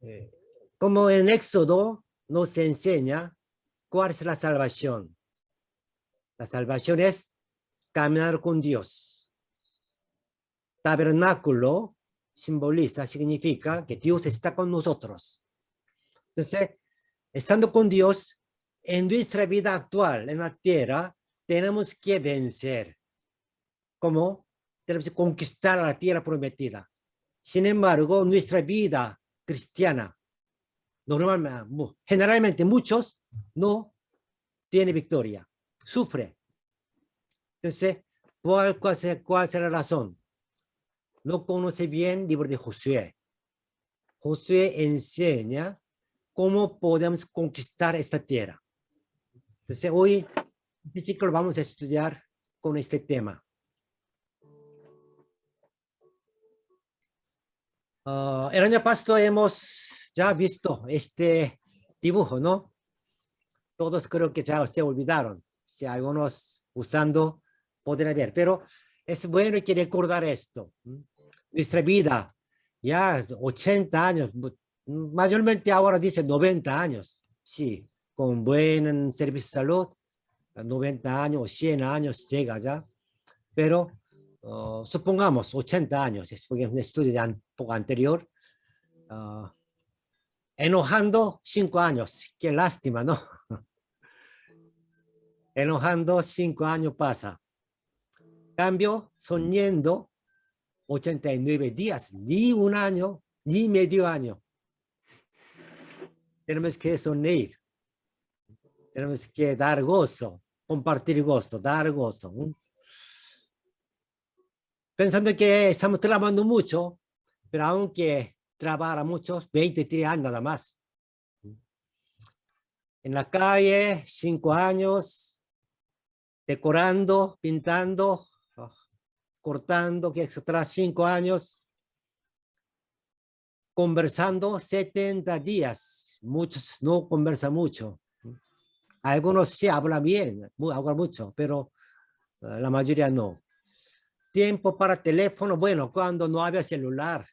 Eh, Como en Éxodo nos enseña cuál es la salvación. La salvación es caminar con Dios. Tabernáculo simboliza, significa que Dios está con nosotros. Entonces, estando con Dios, en nuestra vida actual, en la tierra, tenemos que vencer. ¿Cómo? Tenemos que conquistar la tierra prometida. Sin embargo, nuestra vida cristiana, normalmente, generalmente muchos no tienen victoria, sufre. Entonces, ¿cuál será la razón? No conoce bien el libro de Josué. Josué enseña cómo podemos conquistar esta tierra. Entonces, hoy, este ciclo vamos a estudiar con este tema. El año pasado hemos ya visto este dibujo, ¿no? Todos creo que ya se olvidaron. Si algunos usando, podrán ver. Pero es bueno que recordar esto. Nuestra vida, ya 80 años, mayormente ahora dice 90 años. Sí, con buen servicio de salud, 90 años o 100 años llega ya. Pero supongamos 80 años, es porque es un estudio ya un poco anterior. Enojando 5 años, qué lástima, ¿no? Enojando 5 años pasa. Cambio, soñando 89 días, ni un año, ni medio año. Tenemos que sonreír, tenemos que dar gozo, compartir gozo, dar gozo. Pensando que estamos trabajando mucho, pero aunque trabaja mucho, 23 años nada más. En la calle, 5 años, decorando, pintando, cortando, que extra 5 años, conversando 70 días. Muchos no conversan mucho. Algunos sí hablan bien, hablan mucho, pero la mayoría no. Tiempo para teléfono, bueno, cuando no había celular.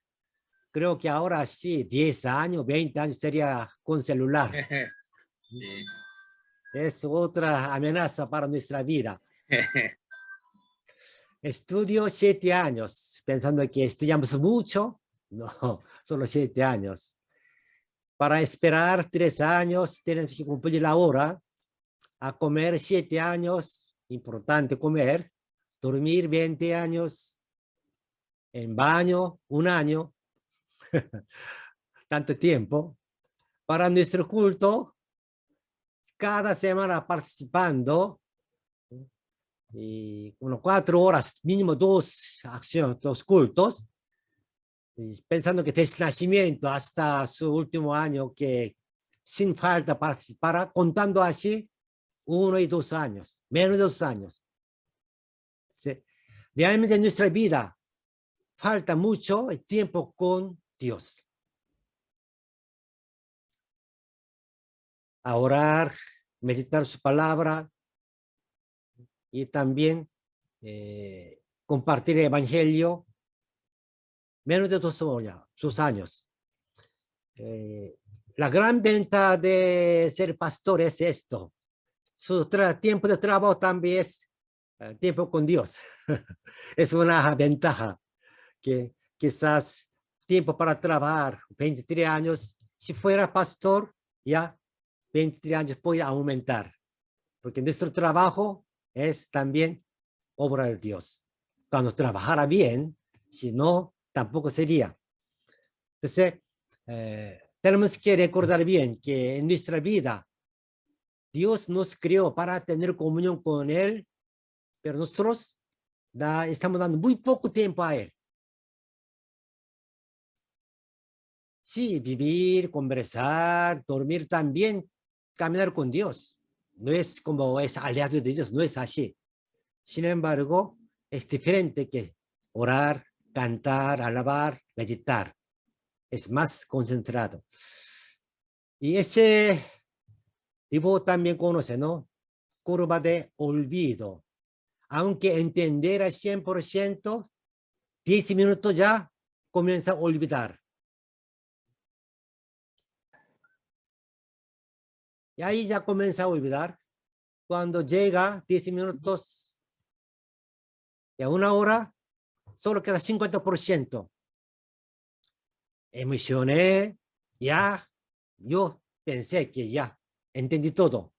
Creo que ahora sí, 10 años, 20 años sería con celular. Sí. Es otra amenaza para nuestra vida. Estudio 7 años, pensando que estudiamos mucho. No, solo 7 años. Para esperar 3 años, tienes que cumplir la hora. A comer 7 años, importante comer. Dormir 20 años. En baño, 1 año. Tanto tiempo. Para nuestro culto, cada semana participando. Y 4 horas, mínimo 2 acciones, 2 cultos. Pensando que desde el nacimiento hasta su último año, que sin falta participara, contando así 1 y 2 años, menos de 2 años. Sí. Realmente en nuestra vida falta mucho tiempo con Dios. A orar, meditar su palabra y también compartir el evangelio. Menos de 2 años. La gran ventaja de ser pastor es esto. Su tiempo de trabajo también es tiempo con Dios. Es una ventaja que quizás tiempo para trabajar, 23 años, si fuera pastor, ya 23 años puede aumentar, porque nuestro trabajo es también obra de Dios. Cuando trabajara bien, si no, tampoco sería. Entonces, tenemos que recordar bien que en nuestra vida, Dios nos creó para tener comunión con Él, pero nosotros estamos dando muy poco tiempo a Él. Sí, vivir, conversar, dormir también, caminar con Dios. No es como es aliado de Dios, no es así. Sin embargo, es diferente que orar, cantar, alabar, meditar. Es más concentrado. Y ese tipo también conoce, ¿no? Curva de olvido. Aunque entender al 100%, 10 minutos ya comienza a olvidar. Y ahí ya comienza a olvidar. Cuando llega 10 minutos y a 1 hora, solo queda 50%. Emocioné, ya, yo pensé que ya, entendí todo.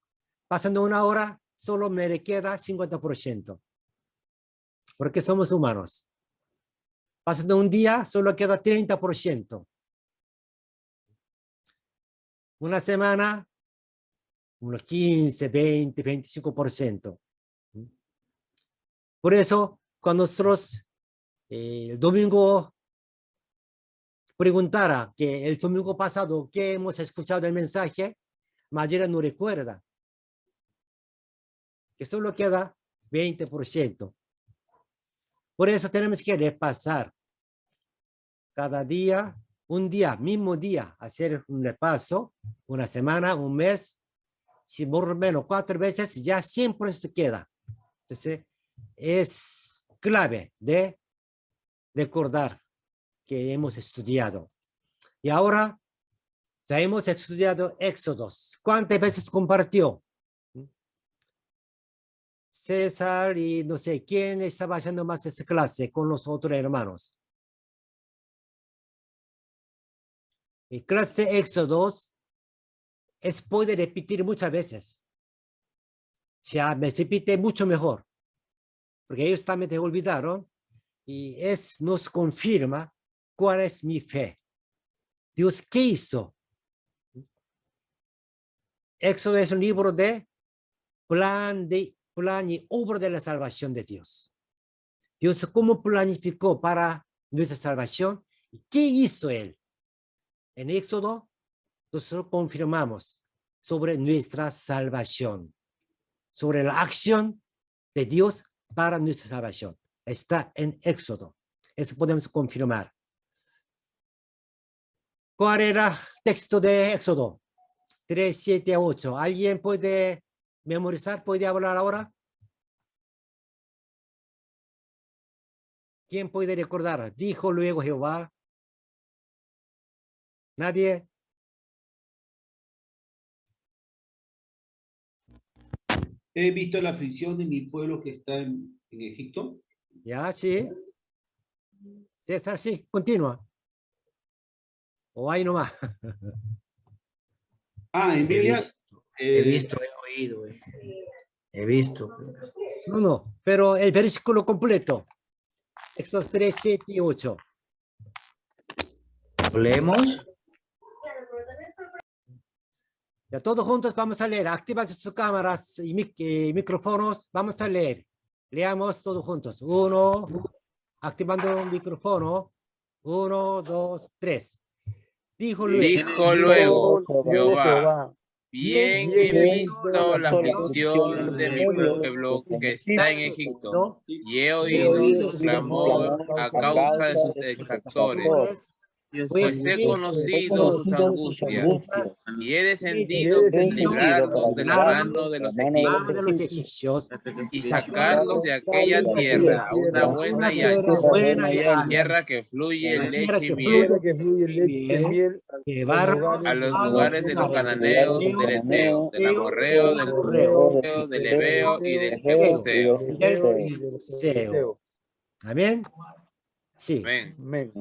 Pasando 1 hora, solo me queda 50%. Porque somos humanos. Pasando un día, solo queda 30%. Una semana, unos 15, 20, 25%. Por eso, cuando nosotros el domingo preguntara que el domingo pasado que hemos escuchado del mensaje, Mayra no recuerda. Que solo queda 20%. Por eso tenemos que repasar cada día, un día, mismo día, hacer un repaso, una semana, un mes, si por lo menos 4 veces, ya siempre se queda. Entonces, es clave de recordar que hemos estudiado. Y ahora, ya hemos estudiado Éxodos. ¿Cuántas veces compartió? César y no sé quién estaba haciendo más esa clase con los otros hermanos. Y clase Éxodos puede repetir muchas veces. Ya me repite mucho mejor. Porque ellos también te olvidaron. Y nos confirma cuál es mi fe. Dios, ¿qué hizo? Éxodo es un libro de plan y obra de la salvación de Dios. Dios, ¿cómo planificó para nuestra salvación? ¿Y qué hizo Él? En Éxodo, nosotros confirmamos sobre nuestra salvación, sobre la acción de Dios para nuestra salvación. Está en Éxodo. Eso podemos confirmar. ¿Cuál era el texto de Éxodo? 3, 7, 8. ¿Alguien puede memorizar? ¿Puede hablar ahora? ¿Quién puede recordar? Dijo luego Jehová. ¿Nadie? He visto la aflicción de mi pueblo que está en Egipto. Ya, sí. César, sí, continúa. O ahí nomás. En Biblia. He visto, he oído. He visto. No, pero el versículo completo. Éxodo 3, 7 y 8. ¿Leemos? Ya todos juntos vamos a leer. Activad sus cámaras y micrófonos. Vamos a leer. Leamos todos juntos. 1, activando un micrófono. 1, 2, 3. Dijo luego Jehová, bien he visto la aflicción de mi pueblo que está en Egipto, y he oído su clamor a causa de sus exactores, pues he conocido sus angustias, y he descendido a librarlos de la mano de los egipcios y sacarlos de aquella tierra a una buena y ancha, tierra que fluye leche y miel, a los lugares de los cananeos, del Eteo, del Amorreo, del Ferreo, del Ebeo y del Jebuseo. Amén. Sí. Amén.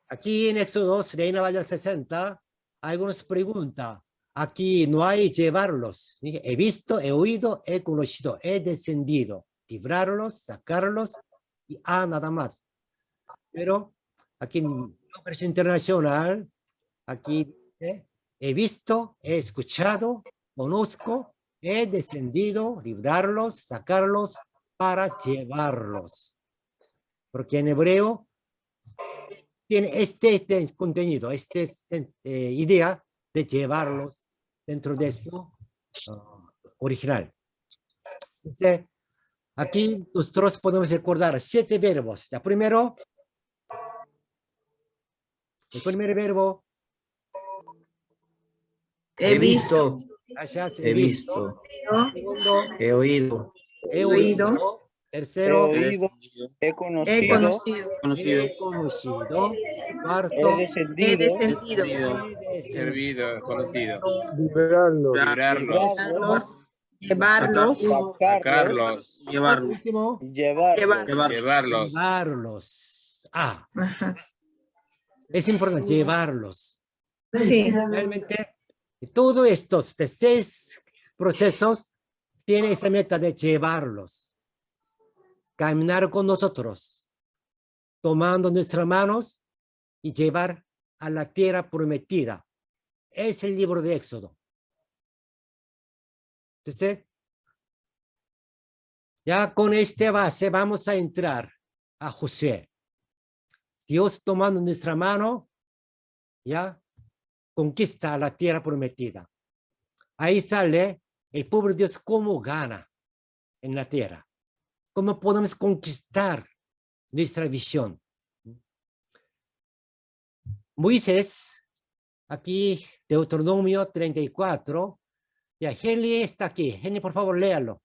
Aquí en Éxodo 2, Reina Valera 60, algunos preguntan. Aquí no hay llevarlos. He visto, he oído, he conocido, he descendido. Librarlos, sacarlos y nada más. Pero aquí en la versión internacional, aquí he visto, he escuchado, conozco, he descendido, librarlos, sacarlos para llevarlos. Porque en hebreo tiene este contenido, idea de llevarlos dentro de su original. Entonces, aquí nosotros podemos recordar 7 verbos. Ya, primero, el primer verbo. He visto. Gracias, He visto. Segundo, He oído. he oído. Tercero, oído, he He conocido, conocido. he conocido. he Cuarto, descendido, he Servido, conocido. Librarlo. Librarlos. Llevarlos. Sacarlos. Llevarlo. último, llevarlo, Llevarlos. llevarlos. Ah, Ajá. es importante llevarlos. Sí. Realmente, todos estos de 6 procesos tienen esta meta de llevarlos. Caminar con nosotros, tomando nuestras manos y llevar a la tierra prometida. Es el libro de Éxodo. Entonces, ya con esta base vamos a entrar a Josué. Dios tomando nuestra mano, ya conquista la tierra prometida. Ahí sale el pueblo de Dios cómo gana en la tierra. Cómo podemos conquistar nuestra visión. Moisés, aquí Deuteronomio 34. Ya, Heli está aquí. Heli, por favor, léalo.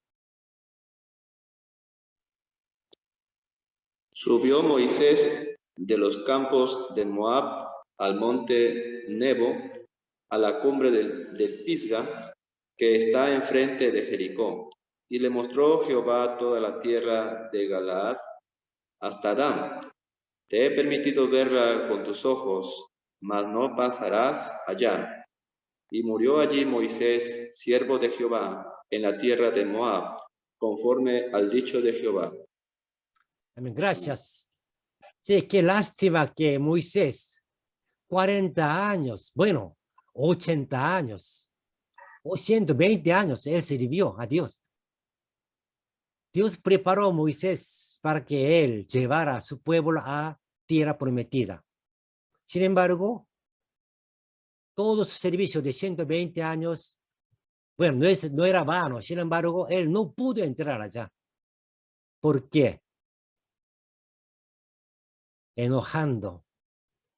Subió Moisés de los campos de Moab al monte Nebo, a la cumbre del Pisga, que está enfrente de Jericó, y le mostró Jehová toda la tierra de Galaad hasta Dan. Te he permitido verla con tus ojos, mas no pasarás allá. Y murió allí Moisés, siervo de Jehová, en la tierra de Moab, conforme al dicho de Jehová. Amén. Gracias. Sí, qué lástima que Moisés, 40 años, bueno, 80 años, o 120 años, él sirvió a Dios. Dios preparó a Moisés para que él llevara a su pueblo a tierra prometida. Sin embargo, todo su servicio de 120 años, bueno, no era vano. Sin embargo, él no pudo entrar allá. ¿Por qué? Enojando.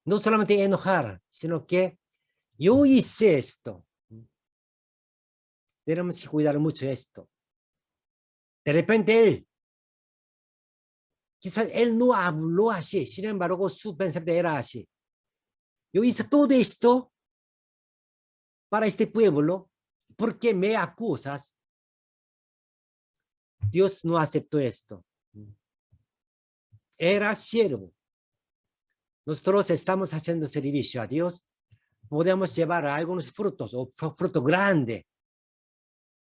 No solamente enojar, sino que yo hice esto. Tenemos que cuidar mucho esto. De repente él, quizás él no habló así, sin embargo su pensamiento era así. Yo hice todo esto para este pueblo, ¿por qué me acusas? Dios no aceptó esto. Era siervo. Nosotros estamos haciendo servicio a Dios, podemos llevar algunos frutos o fruto grande,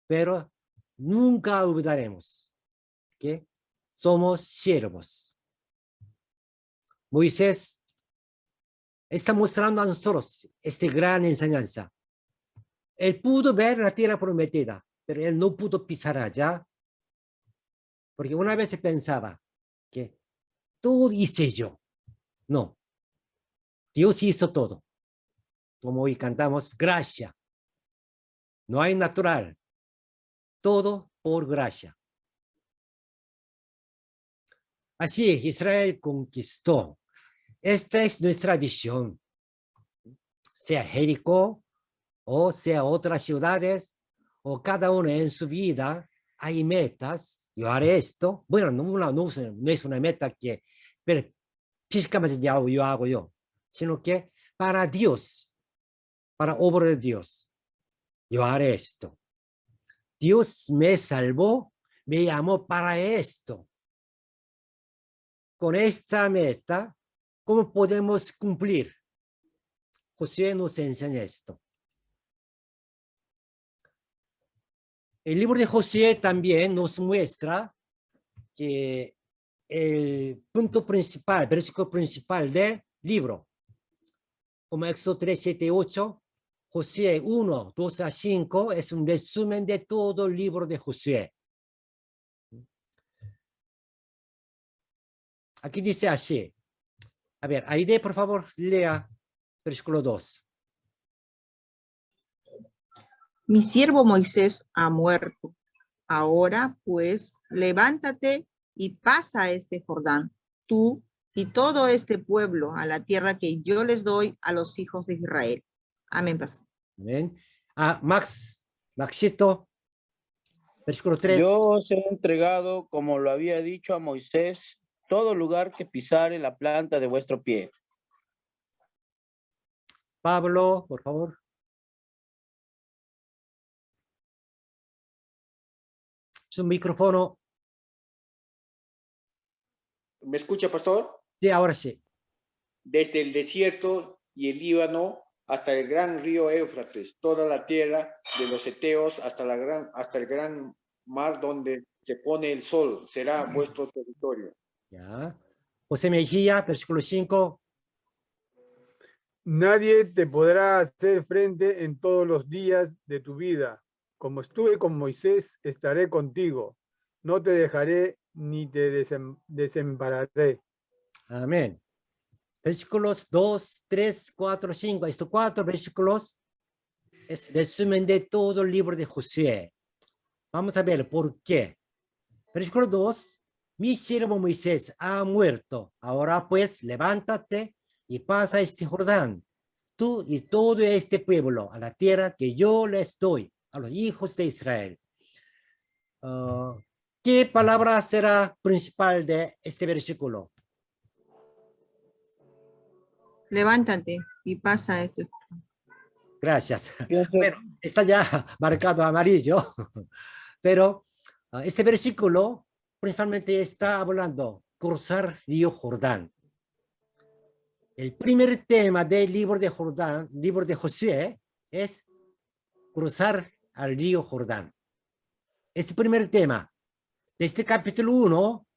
pero nunca olvidaremos que somos siervos. Moisés está mostrando a nosotros esta gran enseñanza. Él pudo ver la tierra prometida, pero él no pudo pisar allá, porque una vez se pensaba que todo hice yo. No, Dios hizo todo. Como hoy cantamos, gracia. No hay natural, todo por gracia. Así Israel conquistó. Esta es nuestra visión. Sea Jericó, o sea otras ciudades, o cada uno en su vida, hay metas. Yo haré esto. Bueno, no es una meta que pero físicamente yo hago, sino que para Dios, para obra de Dios, yo haré esto. Dios me salvó, me llamó para esto. Con esta meta, ¿cómo podemos cumplir? Josué nos enseña esto. El libro de Josué también nos muestra que el punto principal, versículo principal del libro, como Éxodo 3, 7 y 8, Josué 1, 2 a 5, es un resumen de todo el libro de Josué. Aquí dice así. A ver, Aide, por favor, lea versículo 2. Mi siervo Moisés ha muerto. Ahora, pues, levántate y pasa este Jordán, tú y todo este pueblo, a la tierra que yo les doy a los hijos de Israel. Amén, pastor. Amén. Maxito. Versículo 3. Yo os he entregado, como lo había dicho a Moisés, todo lugar que pisare la planta de vuestro pie. Pablo, por favor. Su micrófono. ¿Me escucha, pastor? Sí, ahora sí. Desde el desierto y el Líbano hasta el gran río Éufrates, toda la tierra de los heteos hasta el gran mar donde se pone el sol, será vuestro territorio. Ya. José Mejía, versículo 5. Nadie te podrá hacer frente en todos los días de tu vida. Como estuve con Moisés, estaré contigo. No te dejaré ni te desampararé. Amén. Versículos 2, 3, 4, 5. Estos 4 versículos es resumen de todo el libro de Josué. Vamos a ver por qué. Versículo 2. Mi siervo Moisés ha muerto. Ahora pues, levántate y pasa este Jordán, tú y todo este pueblo, a la tierra que yo les doy a los hijos de Israel. ¿Qué palabra será principal de este versículo? Levántate y pasa este. Gracias. Yo sé- Bueno, está ya marcado amarillo, pero este versículo principalmente está hablando cruzar río Jordán. El primer tema del libro de Jordán, libro de Josué, es cruzar al río Jordán. Este primer tema, desde capítulo 1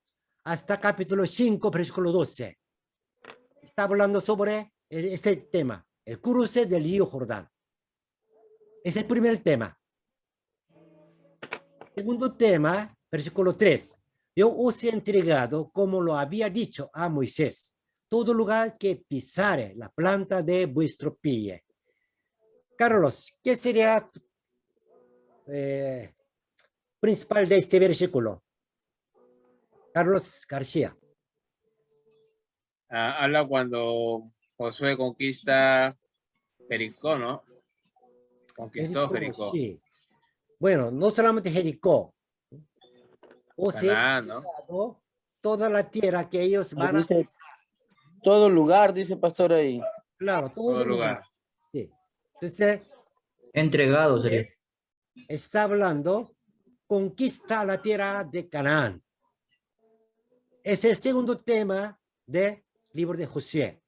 hasta capítulo 5, versículo 12, está hablando sobre este tema, el cruce del río Jordán. Es el primer tema. Segundo tema, versículo 3. Yo os he entregado, como lo había dicho a Moisés, todo lugar que pisare la planta de vuestro pie. Carlos, ¿qué sería principal de este versículo? Carlos García. Habla cuando Josué conquista Jericó, ¿no? Conquistó Jericó. Sí. Bueno, no solamente Jericó. O sea, Canaán, ¿no? toda la tierra que ellos van a dice, pisar. todo lugar, dice pastor ahí. Claro, todo lugar. Sí. Entonces, Entregado sería. está hablando conquista la tierra de Canaán. Es el segundo tema del libro de Josué.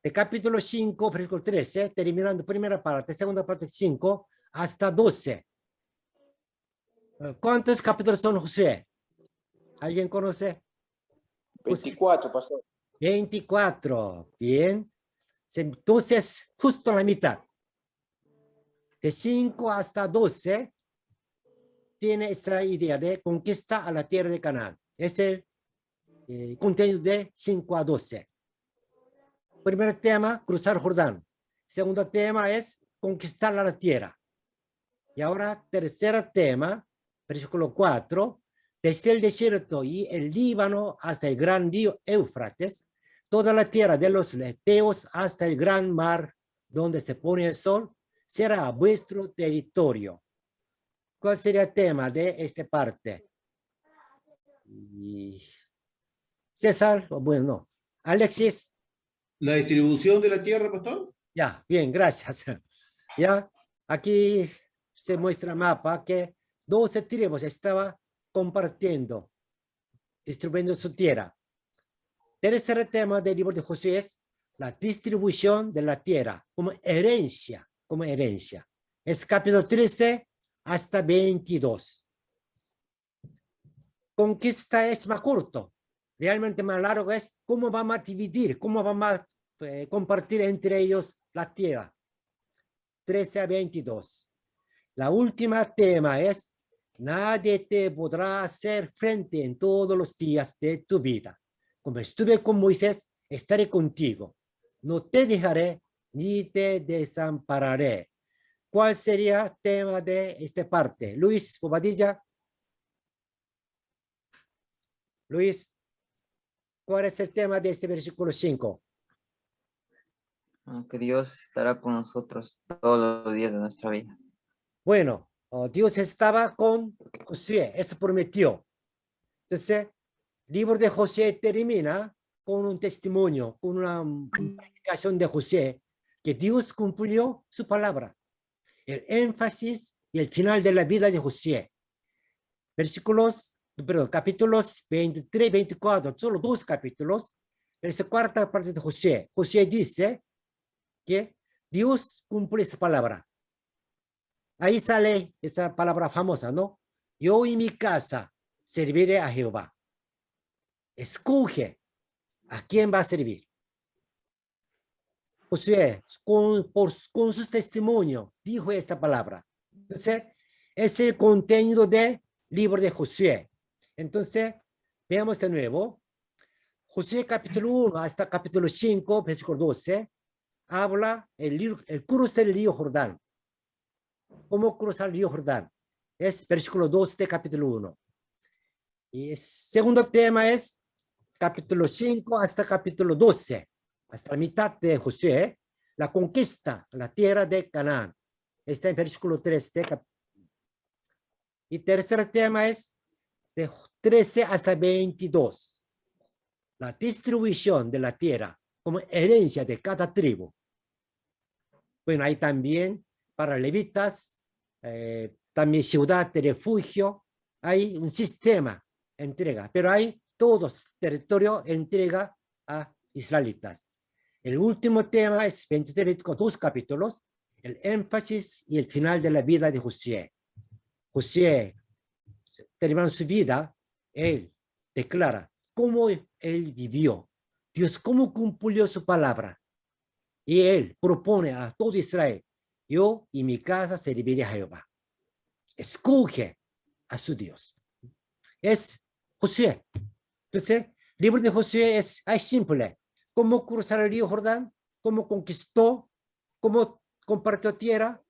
El capítulo 5, versículo 13, terminando primera parte, segunda parte 5, hasta 12. ¿Cuántos capítulos son Josué? ¿Alguien conoce? 24, pastor. 24. Bien. Entonces, justo la mitad. De 5 hasta 12, tiene esta idea de conquista a la tierra de Canaán. Es el contenido de 5 a 12. Primer tema, cruzar Jordán. Segundo tema es conquistar la tierra. Y ahora, tercer tema, versículo 4, desde el desierto y el Líbano hasta el gran río Éufrates, toda la tierra de los heteos hasta el gran mar donde se pone el sol, será vuestro territorio. ¿Cuál sería el tema de esta parte? César, bueno, no. Alexis. ¿La distribución de la tierra, pastor? Ya, bien, gracias. Ya, aquí se muestra el mapa que 12 tribus estaban compartiendo, distribuyendo su tierra. Tercer tema del libro de Josué es la distribución de la tierra como herencia, Es capítulo 13 hasta 22. Conquista es más corto. Realmente más largo es cómo vamos a dividir, cómo vamos a compartir entre ellos la tierra. 13 a 22. La última tema es, nadie te podrá hacer frente en todos los días de tu vida. Como estuve con Moisés, estaré contigo. No te dejaré ni te desampararé. ¿Cuál sería el tema de esta parte? Luis Bobadilla. Luis, ¿cuál es el tema de este versículo 5? Que Dios estará con nosotros todos los días de nuestra vida. Bueno, Dios estaba con Josué, eso prometió. Entonces, el libro de Josué termina con un testimonio, con una explicación de Josué, que Dios cumplió su palabra. El énfasis y el final de la vida de Josué. Capítulos 23, 24, solo 2 capítulos. Es la cuarta parte de Josué. Josué dice que Dios cumple su palabra. Ahí sale esa palabra famosa, ¿no? Yo y mi casa serviré a Jehová. Escoge a quién va a servir. Josué, con su testimonio, dijo esta palabra. Entonces, es el contenido del libro de Josué. Entonces, veamos de nuevo. Josué capítulo 1 hasta capítulo 5, versículo 12, habla el cruce del río Jordán. ¿Cómo cruzar el río Jordán? Es versículo 2 de capítulo 1. Y el segundo tema es capítulo 5 hasta capítulo 12, hasta la mitad de Josué, la conquista, la tierra de Canaán. Está en versículo 3. Y tercer tema es de 13 hasta 22, la distribución de la tierra como herencia de cada tribu. Bueno, hay también para levitas, también ciudad de refugio, hay un sistema entrega, pero hay todos territorio entrega a israelitas. El último tema es 23, 2 capítulos, el énfasis y el final de la vida de Josué. Josué, terminando su vida, él declara cómo él vivió, Dios cómo cumplió su palabra. Y él propone a todo Israel, yo y mi casa serviré a Jehová. Escoge a su Dios. Es Josué. Entonces, el libro de Josué es simple. Cómo cruzar el río Jordán, cómo conquistó, cómo compartió tierra.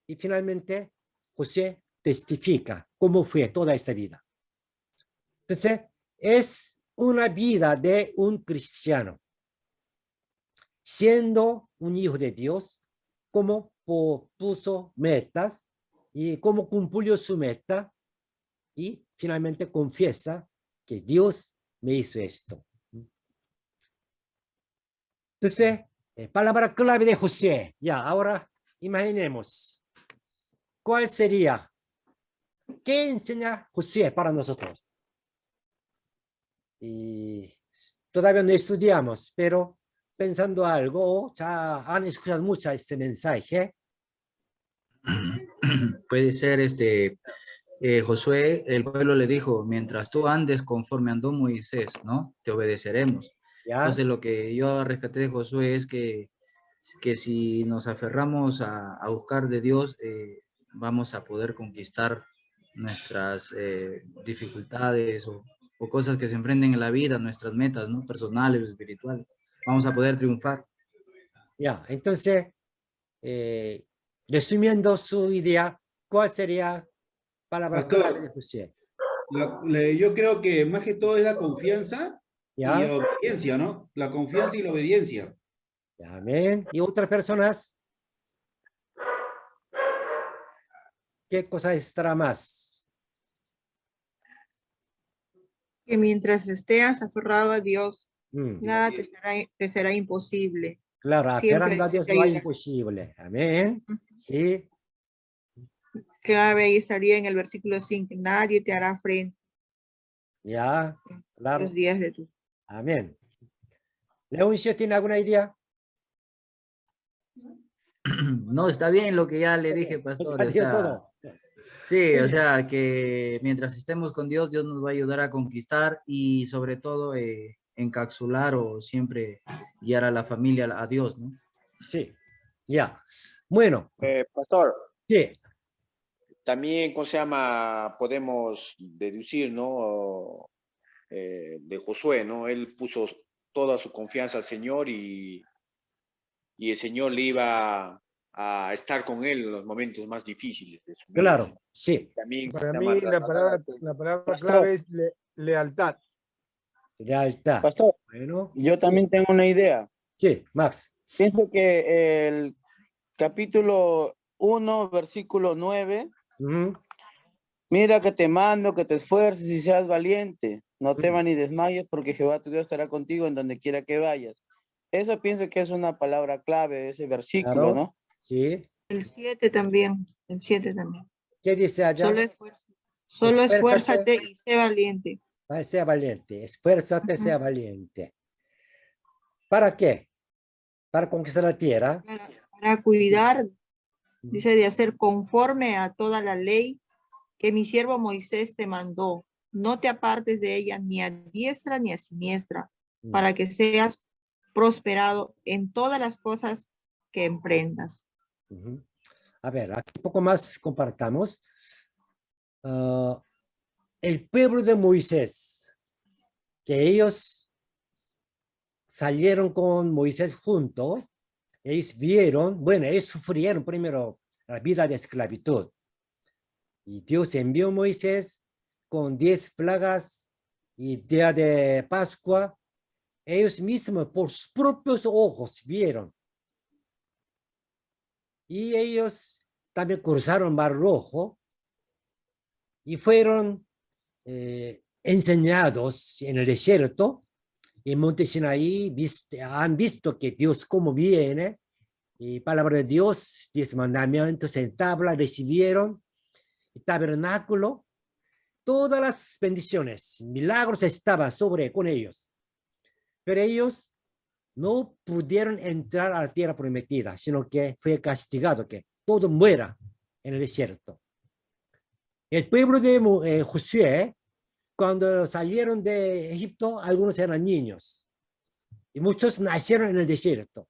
Y finalmente, Josué testifica cómo fue toda esta vida. Entonces, es una vida de un cristiano. Siendo un hijo de Dios, cómo puso metas y cómo cumplió su meta y finalmente confiesa que Dios me hizo esto. Entonces, palabra clave de Josué. Ya, ahora imaginemos. ¿Cuál sería? ¿Qué enseña Josué para nosotros? Y todavía no estudiamos, pero pensando algo, ya han escuchado mucho este mensaje. Puede ser Josué, el pueblo le dijo, mientras tú andes conforme andó Moisés, ¿no? Te obedeceremos. ¿Ya? Entonces lo que yo rescaté de Josué es que si nos aferramos a buscar de Dios, vamos a poder conquistar nuestras dificultades o cosas que se enfrenten en la vida, nuestras metas, ¿no? Personales, espirituales. Vamos a poder triunfar. Ya, entonces, resumiendo su idea, ¿cuál sería palabra clave de Josué? Yo creo que más que todo es la confianza ¿Ya? y la obediencia, ¿no? La confianza y la obediencia. Amén. ¿Y otras personas? ¿Qué cosa estará más? Que mientras estés aferrado a Dios, nada te será imposible. Claro, Siempre aferrando a Dios te no hay ayuda. imposible. Amén. Sí. Clave ahí estaría en el versículo 5, nadie te hará frente Ya, claro. los días de tu. Amén. Leoncio, ¿tiene alguna idea? No, está bien lo que ya le dije, pastor. Ya O dijo sea, todo. sí, o sea, que mientras estemos con Dios, Dios nos va a ayudar a conquistar y sobre todo encapsular o siempre guiar a la familia a Dios, ¿no? Sí, ya. Bueno, Pastor, sí, también, ¿cómo se llama? Podemos deducir, ¿no? De Josué, ¿no? Él puso toda su confianza al Señor y el Señor le iba a estar con él en los momentos más difíciles de su vida. claro, sí. También Para mí la palabra clave es lealtad. Lealtad. Pastor, Bueno, yo también tengo una idea. sí, Max. Pienso que el capítulo 1, versículo 9, Ujú. Mira que te mando, que te esfuerces y seas valiente. No temas ni desmayes, porque Jehová tu Dios estará contigo en donde quiera que vayas. Eso pienso que es una palabra clave, ese versículo, Claro. ¿no? Sí. El 7 también. El 7 también. ¿Qué dice allá? Solo Esfuérzate. esfuérzate y sé valiente. Sea valiente. Esfuérzate, sea valiente. ¿Para qué? Para conquistar la tierra. Para cuidar, dice, de hacer conforme a toda la ley que mi siervo Moisés te mandó. No te apartes de ella ni a diestra ni a siniestra, para que seas prosperado en todas las cosas que emprendas. A ver, aquí un poco más compartamos. El pueblo de Moisés, que ellos salieron con Moisés junto, ellos vieron, bueno, ellos sufrieron primero la vida de esclavitud. Y Dios envió a Moisés con 10 plagas y día de Pascua. Ellos mismos por sus propios ojos vieron. Y ellos también cruzaron el Mar Rojo y fueron enseñados en el desierto. En Monte Sinaí han visto que Dios cómo viene. Y palabra de Dios, 10 mandamientos en tabla recibieron. El tabernáculo, todas las bendiciones, milagros estaban sobre con ellos. Pero ellos no pudieron entrar a la tierra prometida, sino que fue castigado que todo muera en el desierto. El pueblo de Josué, cuando salieron de Egipto, algunos eran niños y muchos nacieron en el desierto.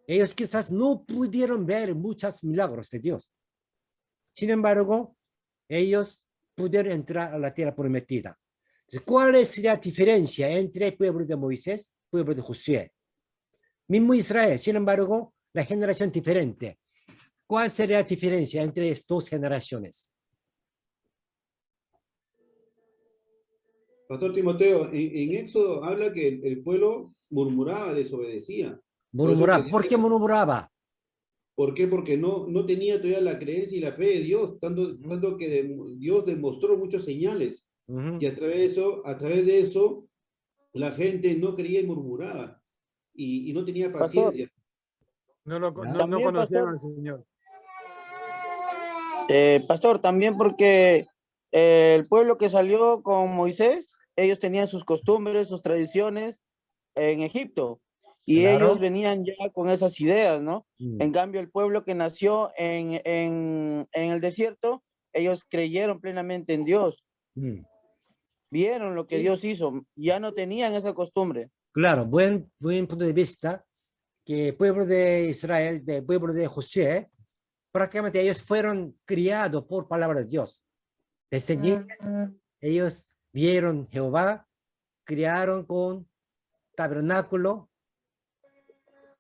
Ellos quizás no pudieron ver muchos milagros de Dios. Sin embargo, ellos pudieron entrar a la tierra prometida. Entonces, ¿cuál es la diferencia entre el pueblo de Moisés y el pueblo de Josué? Mismo Israel, sin embargo, la generación diferente. ¿Cuál sería la diferencia entre estas dos generaciones? Pastor Timoteo, en Éxodo habla que el pueblo murmuraba, desobedecía. Murmuraba. ¿Por qué murmuraba? ¿Por qué? Porque no tenía todavía la creencia y la fe de Dios, tanto que Dios demostró muchas señales. Y a través de eso, la gente no creía y murmuraba. Y no tenía paciencia. No conocían al Señor. Pastor, también porque el pueblo que salió con Moisés, ellos tenían sus costumbres, sus tradiciones en Egipto. Y ellos venían ya con esas ideas, ¿no? En cambio, el pueblo que nació en el desierto, ellos creyeron plenamente en Dios. Vieron lo que Dios hizo, ya no tenían esa costumbre. Claro, buen punto de vista, que el pueblo de Israel, el pueblo de Josué, prácticamente ellos fueron criados por palabra de Dios. Desde niños, ellos vieron Jehová, criaron con tabernáculo.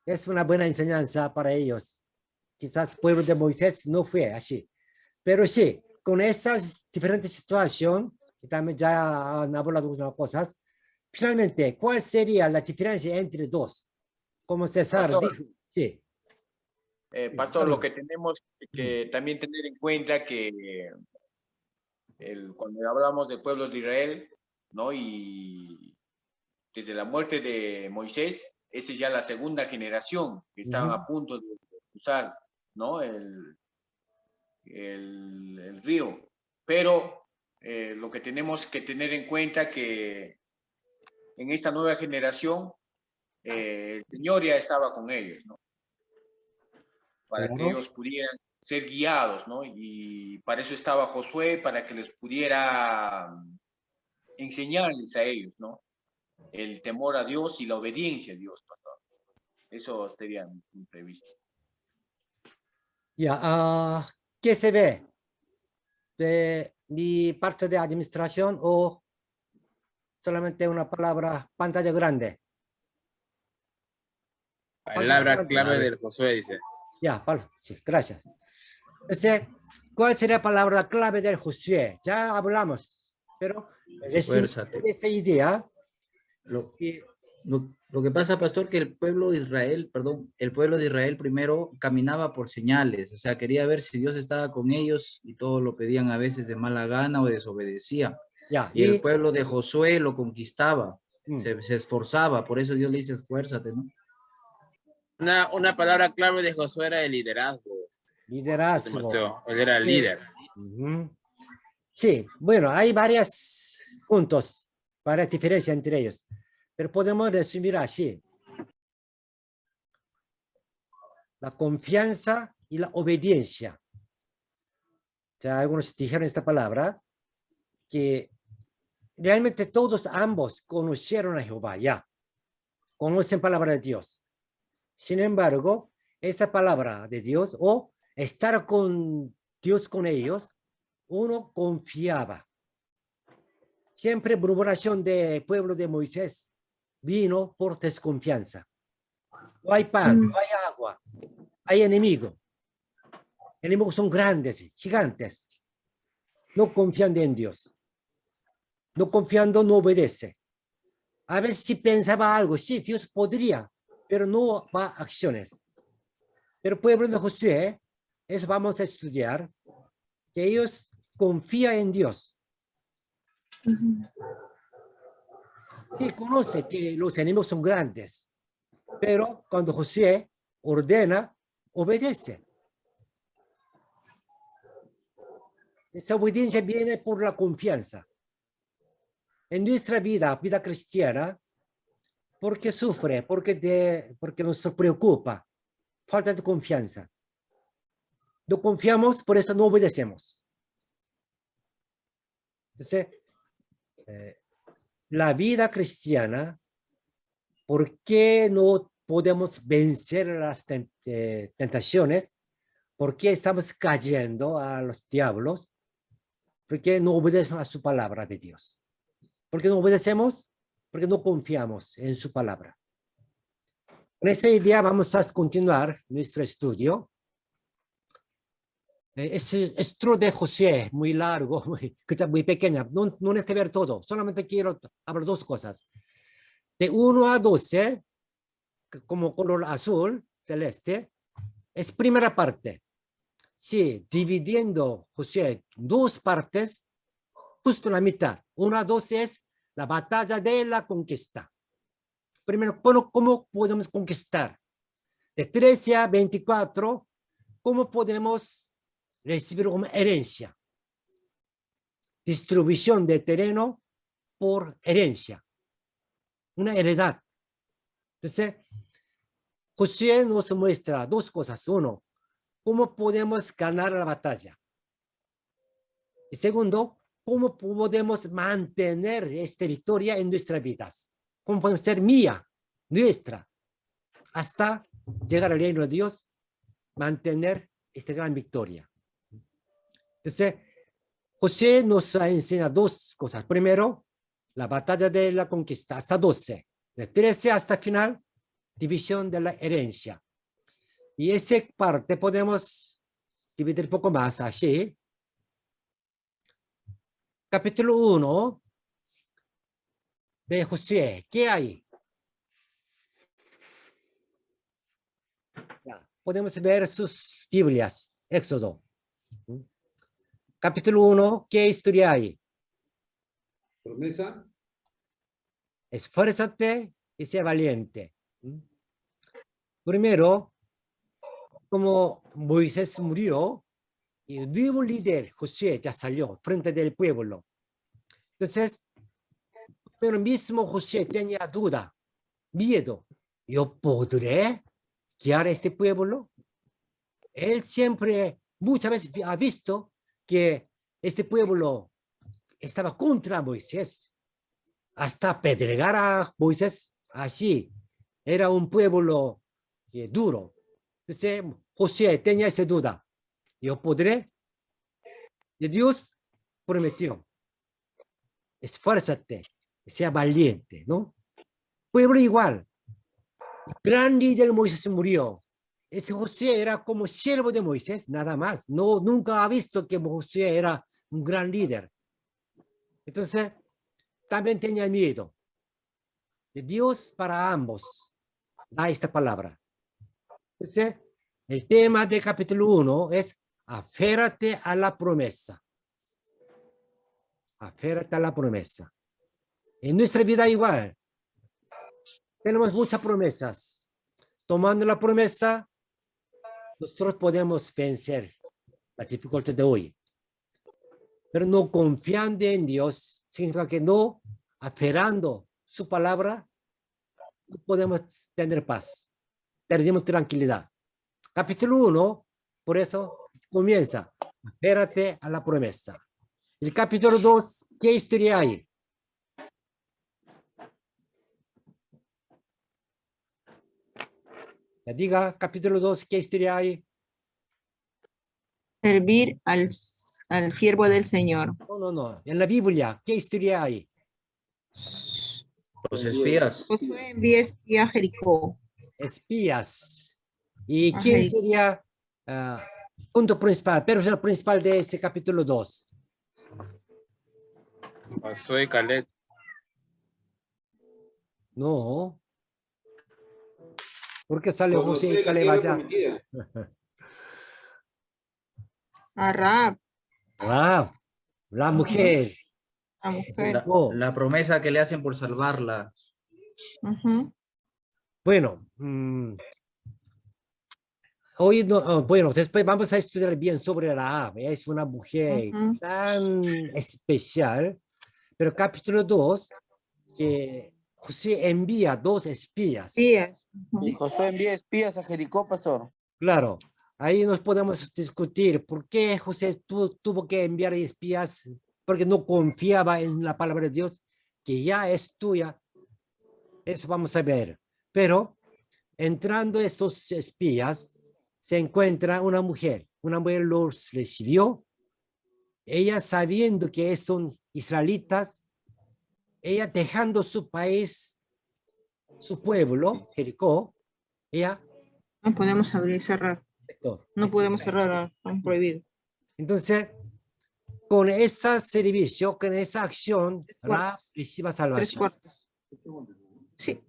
Es una buena enseñanza para ellos. Quizás el pueblo de Moisés no fue así. Pero sí, con estas diferentes situaciones, y también ya han hablado de unas cosas, finalmente, ¿cuál sería la diferencia entre dos? Como César dijo. Sí. Pastor, lo que tenemos que también tener en cuenta que cuando hablamos del pueblo de Israel, ¿no? Y desde la muerte de Moisés, esa es ya la segunda generación que estaban a punto de cruzar, ¿no? el río. Pero lo que tenemos que tener en cuenta que en esta nueva generación el Señor ya estaba con ellos, ¿no? Para que ellos pudieran ser guiados, ¿no? Y para eso estaba Josué, para que les pudiera enseñarles a ellos, ¿no? El temor a Dios y la obediencia a Dios, pastor. Eso sería mi punto de vista. Ya, ¿qué se ve de mi parte de administración o solamente una palabra, pantalla grande? Palabra clave del Josué, dice. Ya, sí, gracias. Entonces, ¿cuál sería la palabra clave del Josué? Ya hablamos, pero esa idea, lo que Lo que pasa, pastor, que el pueblo de Israel, perdón, el pueblo de Israel primero caminaba por señales, o sea, quería ver si Dios estaba con ellos y todo lo pedían a veces de mala gana o desobedecía. Ya, Y el pueblo de Josué lo conquistaba, se esforzaba, por eso Dios le dice, esfuérzate, ¿no? Una palabra clave de Josué era el liderazgo. Liderazgo. Él era el líder. Sí, bueno, hay varios puntos, varias diferencias entre ellos, pero podemos resumir así. La confianza y la obediencia. O sea, algunos dijeron esta palabra, que realmente todos ambos conocieron a Jehová ya, conocen palabra de Dios. Sin embargo, esa palabra de Dios o estar con Dios con ellos, uno confiaba. Siempre murmuración del pueblo de Moisés vino por desconfianza. No hay pan, no hay agua, hay enemigo. Enemigos son grandes, gigantes. No confiando en Dios. No confiando, no obedece. A veces si pensaba algo, sí, Dios podría, pero no va a acciones. Pero el pueblo de Josué, eso vamos a estudiar, que ellos confían en Dios. Y conoce que los enemigos son grandes, pero cuando Josué ordena, obedece. Esa obediencia viene por la confianza. En nuestra vida cristiana, ¿por qué sufre? Porque nos preocupa. Falta de confianza. No confiamos, por eso no obedecemos. Entonces, la vida cristiana, ¿por qué no podemos vencer las tentaciones? ¿Por qué estamos cayendo a los diablos? Porque no obedecemos a su palabra de Dios. ¿Por qué no obedecemos? Porque no confiamos en su palabra. Con esa idea vamos a continuar nuestro estudio. Ese estudio de Josué, muy largo, muy pequeña, no necesito ver todo, solamente quiero hablar dos cosas. De 1 a 12, como color azul, celeste, es primera parte. Sí, dividiendo Josué dos partes, justo la mitad. 1 a 12 es la batalla de la conquista. Primero, ¿cómo podemos conquistar? De 13 a 24, ¿cómo podemos recibir una herencia? Distribución de terreno por herencia. Una heredad. Entonces, Josué nos muestra dos cosas. Uno, ¿cómo podemos ganar la batalla? Y segundo, ¿cómo podemos mantener esta victoria en nuestras vidas? ¿Cómo podemos ser mía, nuestra, hasta llegar al reino de Dios, mantener esta gran victoria? Entonces, Josué nos enseña dos cosas. Primero, la batalla de la conquista, hasta 12. De 13 hasta el final, división de la herencia. Y esa parte podemos dividir un poco más así. Capítulo 1 de Josué. ¿Qué hay? Ya, podemos ver sus Biblias. Éxodo. Capítulo 1, ¿qué historia hay? Promesa. Esfuérzate y sea valiente. Primero, como Moisés murió, y el nuevo líder, Josué, ya salió frente del pueblo. Entonces, pero mismo Josué tenía duda, miedo. ¿Yo podré guiar a este pueblo? Él siempre, muchas veces ha visto que este pueblo estaba contra Moisés, hasta apedregar a Moisés. Así, era un pueblo duro. Entonces, Josué tenía esa duda. ¿Yo podré? Y Dios prometió, esfuérzate, sea valiente, ¿no? Pueblo igual. El gran líder Moisés murió. Ese Josué era como siervo de Moisés, nada más. No, nunca ha visto que Josué era un gran líder. Entonces, también tenía miedo. Dios para ambos da esta palabra. Entonces, el tema del capítulo 1 es aférrate a la promesa. Aférrate a la promesa. En nuestra vida igual. Tenemos muchas promesas. Tomando la promesa, nosotros podemos vencer la dificultad de hoy. Pero no confiando en Dios significa que no aferrando su palabra, no podemos tener paz. Perdemos tranquilidad. Capítulo 1, por eso comienza. Aférrate a la promesa. El capítulo 2, ¿qué historia hay? Ya diga, capítulo 2, ¿qué historia hay? Servir al siervo del Señor. No. En la Biblia, ¿qué historia hay? Los espías. Josué envía espía a Jericó. Espías. ¿Y A quién Jericó. sería punto principal, personaje principal de ese capítulo 2? Josué y Caleb. No. ¿Por qué sale Con José Josué y la Caleb tierra allá? prometida. A Rahab, Wow, la mujer. la mujer. Oh, La promesa que le hacen por salvarla. Ujú. bueno, hoy no, bueno, después vamos a estudiar bien sobre Rahab. Es una mujer Ujú. tan especial, pero capítulo 2, que José envía 2 espías. Espías. Y Josué envía espías a Jericó, pastor. Claro, ahí nos podemos discutir por qué José tuvo que enviar espías, porque no confiaba en la palabra de Dios, que ya es tuya. Eso vamos a ver. Pero entrando estos espías, se encuentra una mujer los recibió. Ella sabiendo que son israelitas, ella dejando su país, su pueblo, Jericó, ella... No podemos abrir y cerrar. No podemos cerrar, están prohibidos. Entonces, con ese servicio, con esa acción, Rahab reciba 3 salvación. cuartos. Sí.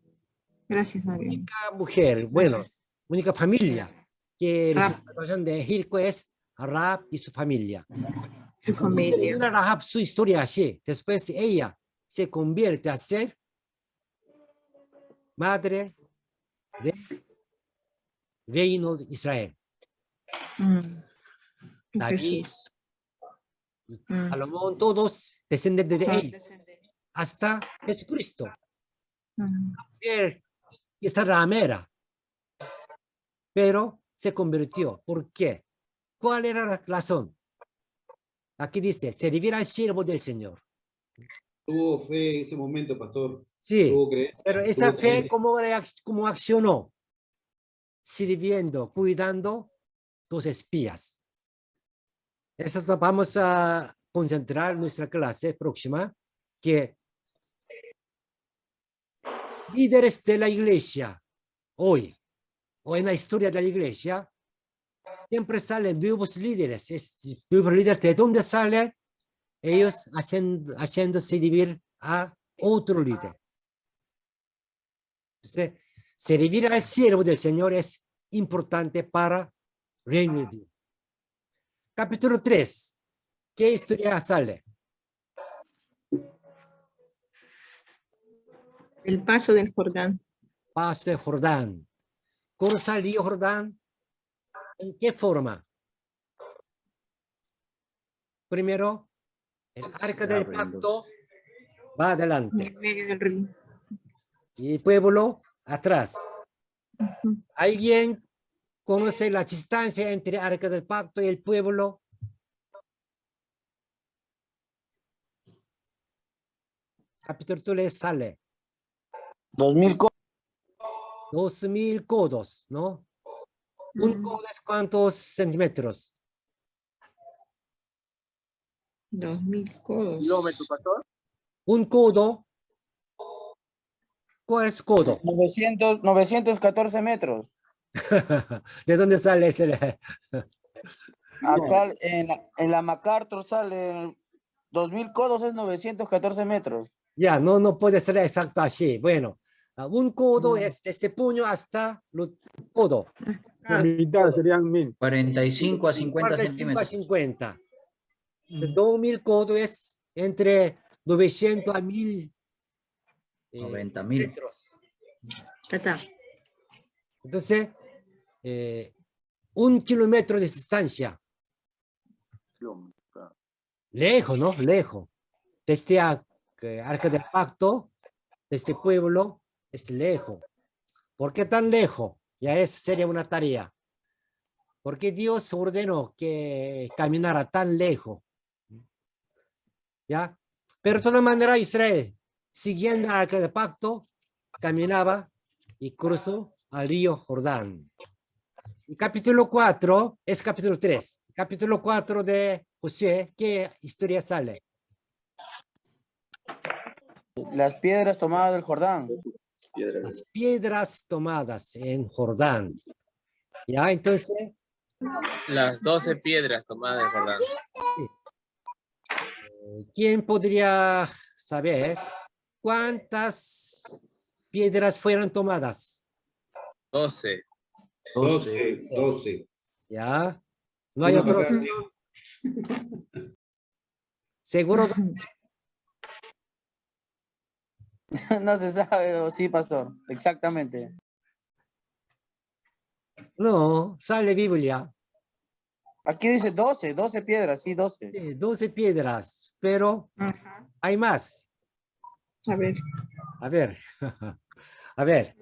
Gracias, María. Única mujer, bueno, única familia que Rahab. recibe salvación de Jericó es Rahab y su familia. Su familia. Termina Rahab su historia así. Después ella se convierte a ser madre del reino de Israel. David, Salomón, todos descendientes de él, hasta Jesucristo. Mujer, esa ramera, pero se convirtió. ¿Por qué? ¿Cuál era la razón? Aquí dice, servir al siervo del Señor. Tuvo fe en ese momento, pastor. Sí, Tuvo creencia, pero esa tuvo fe, creencia. ¿cómo accionó? Sirviendo, cuidando los espías. Eso vamos a concentrar nuestra clase próxima, que líderes de la iglesia hoy, o en la historia de la iglesia, siempre salen nuevos líderes. Nuevos líderes, ¿de dónde salen? Ellos haciendo servir a otro líder. Entonces, servir al siervo del Señor es importante para el reino de Dios. Capítulo 3. ¿Qué historia sale? El paso del Jordán. Paso de Jordán. ¿Cómo salió Jordán? ¿En qué forma? Primero, el arca del pacto va adelante. En medio del río. Y el pueblo atrás. ¿Alguien conoce la distancia entre el arca del pacto y el pueblo? Capítulo 3 sale. 2000 codos. 2000 codos, ¿no? ¿Un codo es cuántos centímetros? 2000 codos. ¿Kilómetro, pastor? Un codo. ¿Cuál es codo? 914 metros. ¿De dónde sale ese? Acá en la MacArthur sale 2000 codos es 914 metros. Ya, no puede ser exacto así. Bueno, Un codo es este puño hasta el codo. La mitad serían 1000. 45 a 50 45 a centímetros. 50. Entonces, 2000 codos es entre 900 a 1000 90.000. metros. Ya está. Entonces, 1 kilómetro de distancia. Lejos, ¿no? Lejos. Desde Arca del Pacto, de este pueblo, es lejos. ¿Por qué tan lejos? Ya eso sería una tarea. ¿Por qué Dios ordenó que caminara tan lejos? ¿Ya? Pero de todas maneras, Israel, siguiendo el Arca del Pacto, caminaba y cruzó al río Jordán. El capítulo 4 es capítulo 3. Capítulo 4 de Josué, ¿qué historia sale? Las piedras tomadas del Jordán. Las piedras tomadas en Jordán. Ya, entonces, Las 12 piedras tomadas de Jordán. ¿quién podría saber cuántas piedras fueron tomadas? 12. 12. Ya, no hay otro. Seguro. No se sabe, sí, pastor, exactamente. No, sale Biblia. Aquí dice 12 piedras, sí, 12. 12 piedras, pero Ajá. hay más. A ver. A ver, a ver.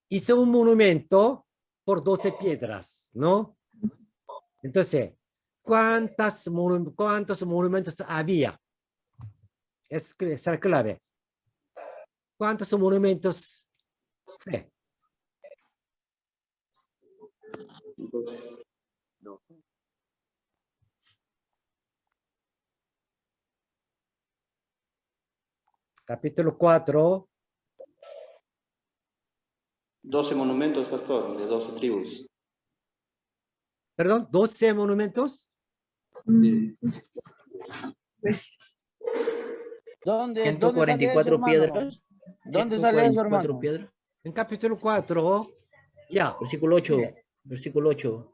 Hizo un monumento por 12 piedras, ¿no? Entonces, ¿cuántos monumentos había? Es la clave. ¿Cuántos monumentos fue? Capítulo 4. 12 monumentos, pastor, de 12 tribus. Perdón, 12 monumentos. ¿Dónde sale 144 eso, hermano? piedras. ¿Dónde sale eso, 144 hermano? piedras. En capítulo 4, ya. Versículo 8. Versículo 8.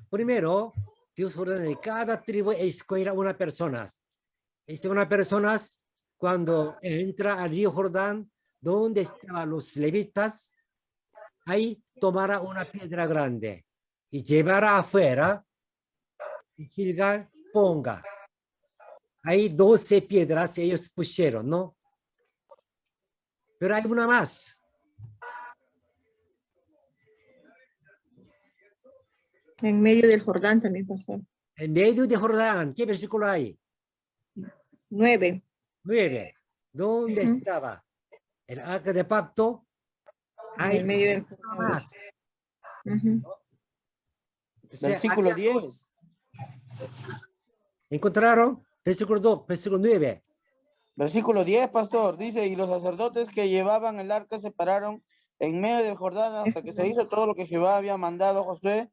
Primero, Dios ordena que cada tribu escogiera una persona. Es una persona cuando entra al río Jordán, donde estaban los levitas, ahí tomará una piedra grande y llevará afuera y Gilgal ponga. Hay 12 piedras que ellos pusieron, ¿no? Pero hay una más. En medio del Jordán también, pastor. En medio de Jordán, ¿qué versículo hay? 9. 9. ¿Dónde estaba el arca de pacto? Hay En medio del una más. Versículo 10. ¿Encontraron? Versículo 2, versículo 9. Versículo 10, pastor, dice, y los sacerdotes que llevaban el arca se pararon en medio del Jordán hasta que se hizo todo lo que Jehová había mandado a Josué,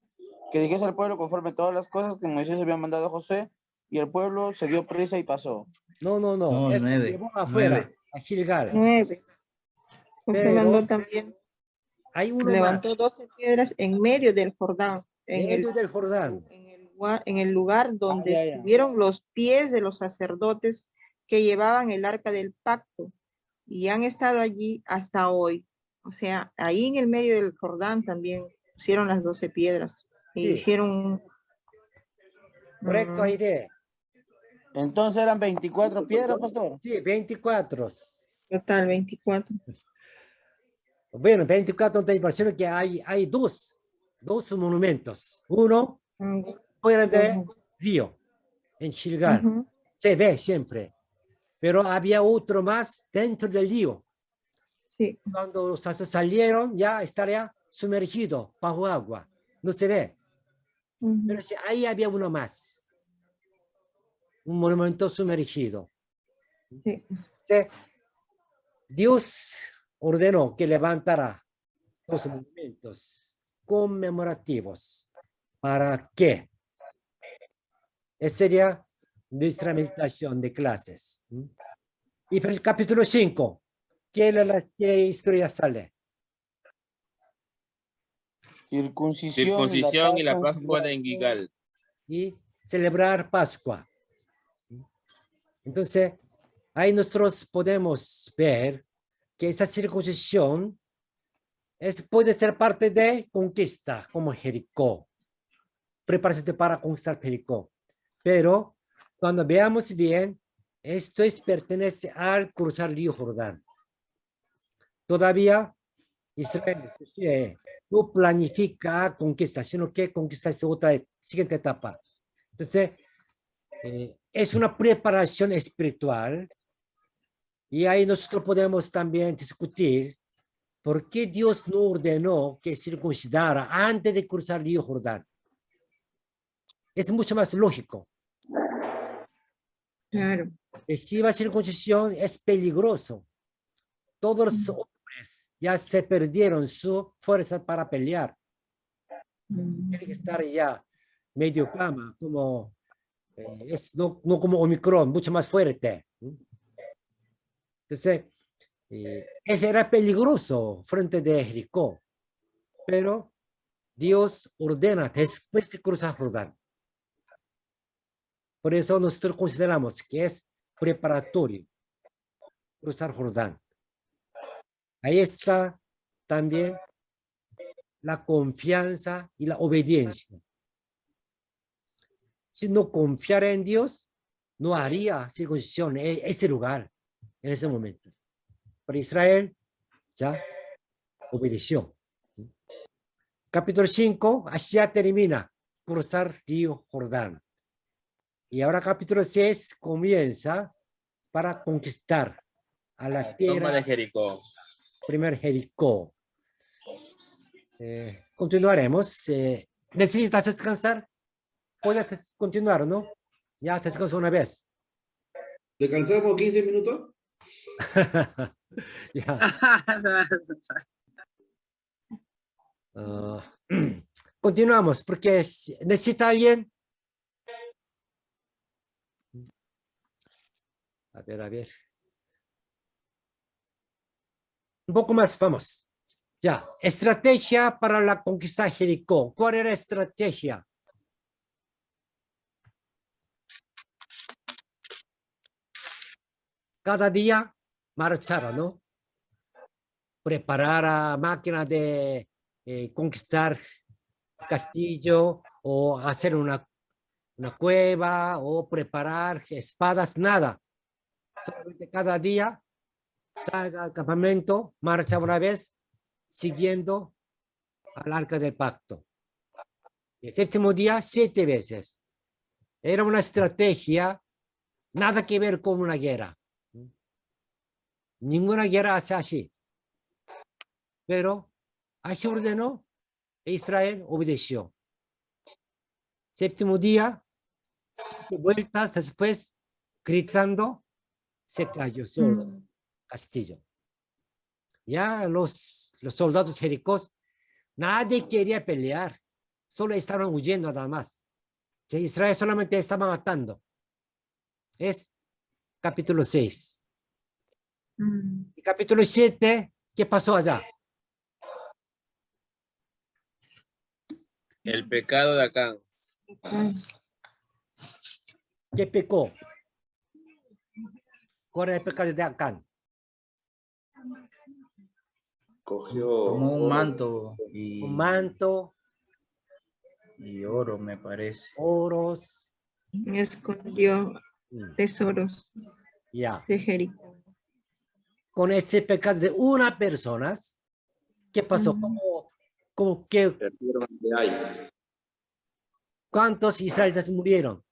que dijese al pueblo conforme todas las cosas que Moisés había mandado a Josué, y el pueblo se dio prisa y pasó. No. No, Este 9. llevó afuera, 9. a Gilgal. 9. José Pero mandó también. hay uno Levantó más. 12 piedras en medio del Jordán. En medio del Jordán. En el lugar donde ya. estuvieron los pies de los sacerdotes que llevaban el arca del pacto y han estado allí hasta hoy. O sea, ahí en el medio del Jordán también pusieron las 12 piedras y Sí. hicieron. Correcto, Aide. Entonces eran 24 piedras, pastor. Sí, 24. Total, 24. Bueno, 24 de inversión que hay dos monumentos. Uno fuera de río, en Gilgal. Se ve siempre. Pero había otro más dentro del río. Sí. Cuando los sacerdotes salieron, ya estaría sumergido bajo agua. No se ve. Pero sí, ahí había uno más. Un monumento sumergido. Sí. Sí. Dios ordenó que levantara los monumentos conmemorativos. ¿Para qué? Sería nuestra meditación de clases. Y para el capítulo 5, ¿qué historia sale? Circuncisión y la Pascua de Engigal. Y celebrar Pascua. Entonces, ahí nosotros podemos ver que esa circuncisión puede ser parte de conquista, como Jericó. Preparación para conquistar Jericó. Pero cuando veamos bien, esto pertenece al cruzar el río Jordán. Todavía Israel no planifica conquista, sino que conquista es otra siguiente etapa. Entonces, es una preparación espiritual y ahí nosotros podemos también discutir por qué Dios no ordenó que circuncidara antes de cruzar el río Jordán. Es mucho más lógico. Claro. Si la circuncisión es peligroso. Todos los hombres ya se perdieron su fuerza para pelear. Tiene que estar ya medio cama, como no como Omicron, mucho más fuerte. Entonces, ese era peligroso frente de Jericó. Pero Dios ordena después de cruzar Jordán. Por eso nosotros consideramos que es preparatorio cruzar Jordán. Ahí está también la confianza y la obediencia. Si no confiara en Dios, no haría circuncisión en ese lugar, en ese momento. Pero Israel ya obedeció. Capítulo 5, así ya termina, cruzar río Jordán. Y ahora capítulo 6 comienza para conquistar a la tierra. Toma de Jericó. Primer Jericó. Continuaremos. ¿Necesitas descansar? Puedes continuar, ¿no? Ya descansó una vez. ¿Descansamos 15 minutos? Continuamos, porque necesita alguien. A ver. Un poco más, vamos. Ya, estrategia para la conquista de Jericó. ¿Cuál era la estrategia? Cada día marchar, ¿no? Preparar a máquina de conquistar castillo o hacer una cueva o preparar espadas, nada. Solamente cada día salga al campamento, marcha una vez, siguiendo al arca del pacto. El séptimo día, 7 veces. Era una estrategia, nada que ver con una guerra. Ninguna guerra hace así. Pero así ordenó, e Israel obedeció. Séptimo día, 7 vueltas después, gritando, se cayó solo el castillo. Ya los soldados jericós, nadie quería pelear, solo estaban huyendo nada más. Israel solamente estaba matando. Es capítulo 6. Y capítulo 7, ¿qué pasó allá? El pecado de Acán. ¿Qué pecó? ¿Cuál era el pecado de Acán? Cogió como un manto Un manto, y oro, me parece. oros. Escondió tesoros Ya. de Jericó. Con ese pecado de una persona, ¿qué pasó? ¿Cuántos israelitas murieron?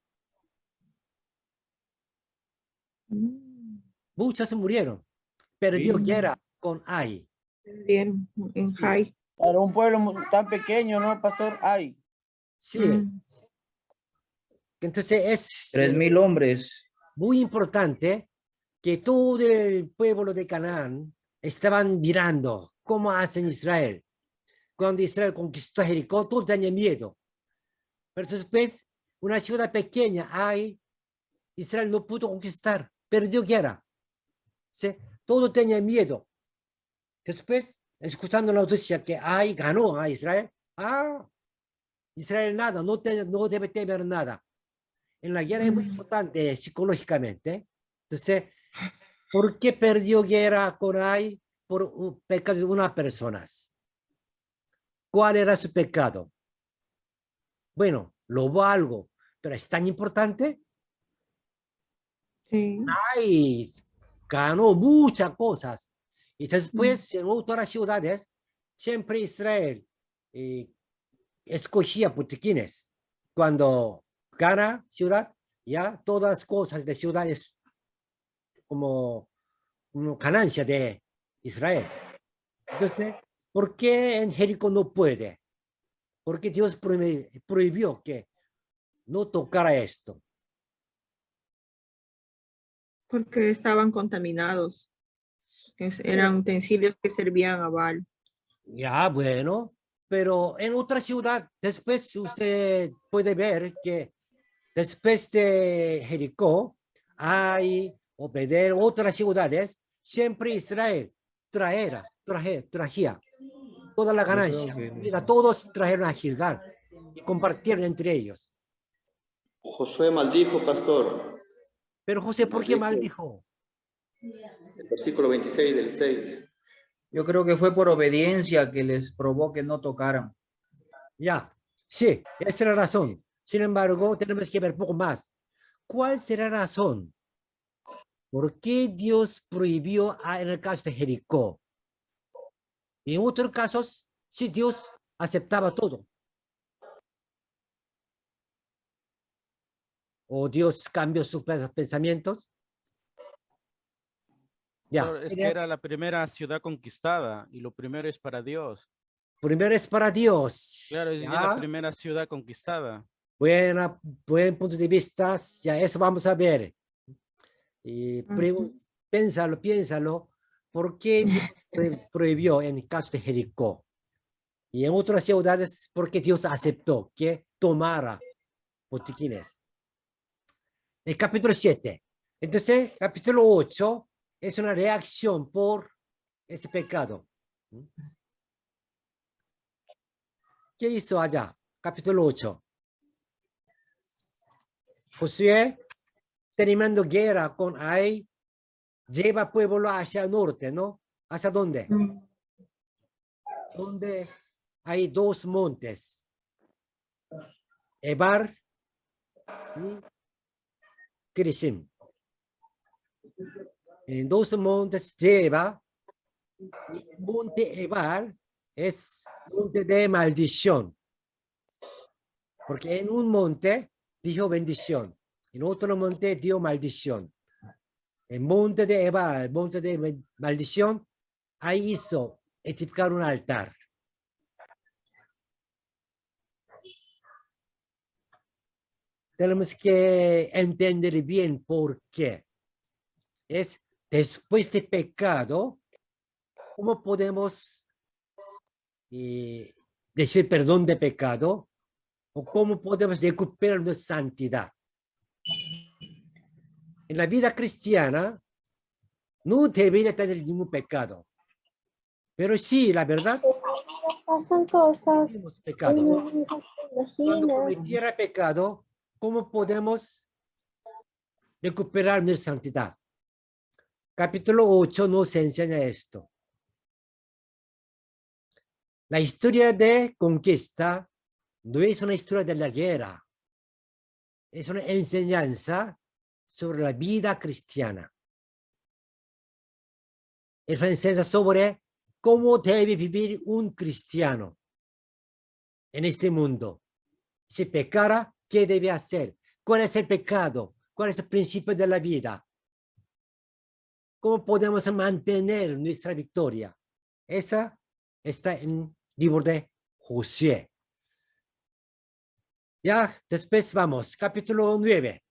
Muchos murieron. Perdió guerra con Ai. Bien, en Jai. Para un pueblo tan pequeño, ¿no, pastor? Ay. Sí. Entonces es 3,000 hombres. muy importante que todo el pueblo de Canaán estaban mirando cómo hacen Israel. Cuando Israel conquistó Jericó, todos tenían miedo. Pero después, una ciudad pequeña, Ai, Israel no pudo conquistar, perdió guerra. ¿Sí? Todo tenía miedo. Después, escuchando la noticia que ganó a Israel, Israel nada, no debe temer nada. En la guerra es muy importante psicológicamente. Entonces, ¿por qué perdió guerra con Ai? Por un pecado de una persona. ¿Cuál era su pecado? Bueno, robó algo, pero es tan importante. Sí. Ai ganó muchas cosas. Y después, en otras ciudades, siempre Israel escogía botiquines. Cuando gana ciudad, ya todas las cosas de ciudades como ganancia de Israel. Entonces, ¿por qué en Jericó no puede? Porque Dios prohibió que no tocara esto. Porque estaban contaminados. Eran utensilios que servían a Baal. Ya, bueno, pero en otra ciudad, después usted puede ver que después de Jericó hay obedecer otras ciudades, siempre Israel trajía toda la ganancia. Todos trajeron a Gilgal y compartieron entre ellos. Josué maldijo, pastor. Pero José, ¿por qué maldijo? El versículo 26 del 6. Yo creo que fue por obediencia que les probó que no tocaran. Ya, sí, esa es la razón. Sin embargo, tenemos que ver un poco más. ¿Cuál será la razón? ¿Por qué Dios prohibió en el caso de Jericó? Y en otros casos, sí, Dios aceptaba todo. ¿O Dios cambió sus pensamientos? Ya. Es que era la primera ciudad conquistada y lo primero es para Dios. Primero es para Dios. Claro, es la primera ciudad conquistada. Buen punto de vista. Ya, eso vamos a ver. Y piénsalo. ¿Por qué Dios prohibió en el caso de Jericó? Y en otras ciudades, ¿por qué Dios aceptó que tomara botiquines? El capítulo 7. Entonces, capítulo 8 es una reacción por ese pecado. ¿Qué hizo allá? Capítulo 8. Josué, terminando guerra con Ai, lleva pueblo hacia el norte, ¿no? ¿Hacia dónde? Donde hay dos montes. Ebar y Kirishim. En dos montes lleva. Monte Ebar es monte de maldición. Porque en un monte dijo bendición. En otro monte dio maldición. El monte de Ebar, el monte de maldición, ahí hizo edificar un altar. Tenemos que entender bien por qué. Es después de pecado, ¿cómo podemos recibir perdón de pecado? ¿O cómo podemos recuperar nuestra santidad? En la vida cristiana, no debería tener ningún pecado. Pero sí, la verdad, pasan cosas. Pecado. No Cuando imagina. cometiera pecado, ¿cómo podemos recuperar nuestra santidad? Capítulo 8 nos enseña esto. La historia de conquista no es una historia de la guerra. Es una enseñanza sobre la vida cristiana. Es una enseñanza sobre cómo debe vivir un cristiano en este mundo. Si pecara, ¿qué debe hacer? ¿Cuál es el pecado? ¿Cuál es el principio de la vida? ¿Cómo podemos mantener nuestra victoria? Esa está en el libro de Josué. Ya, después vamos. Capítulo 9.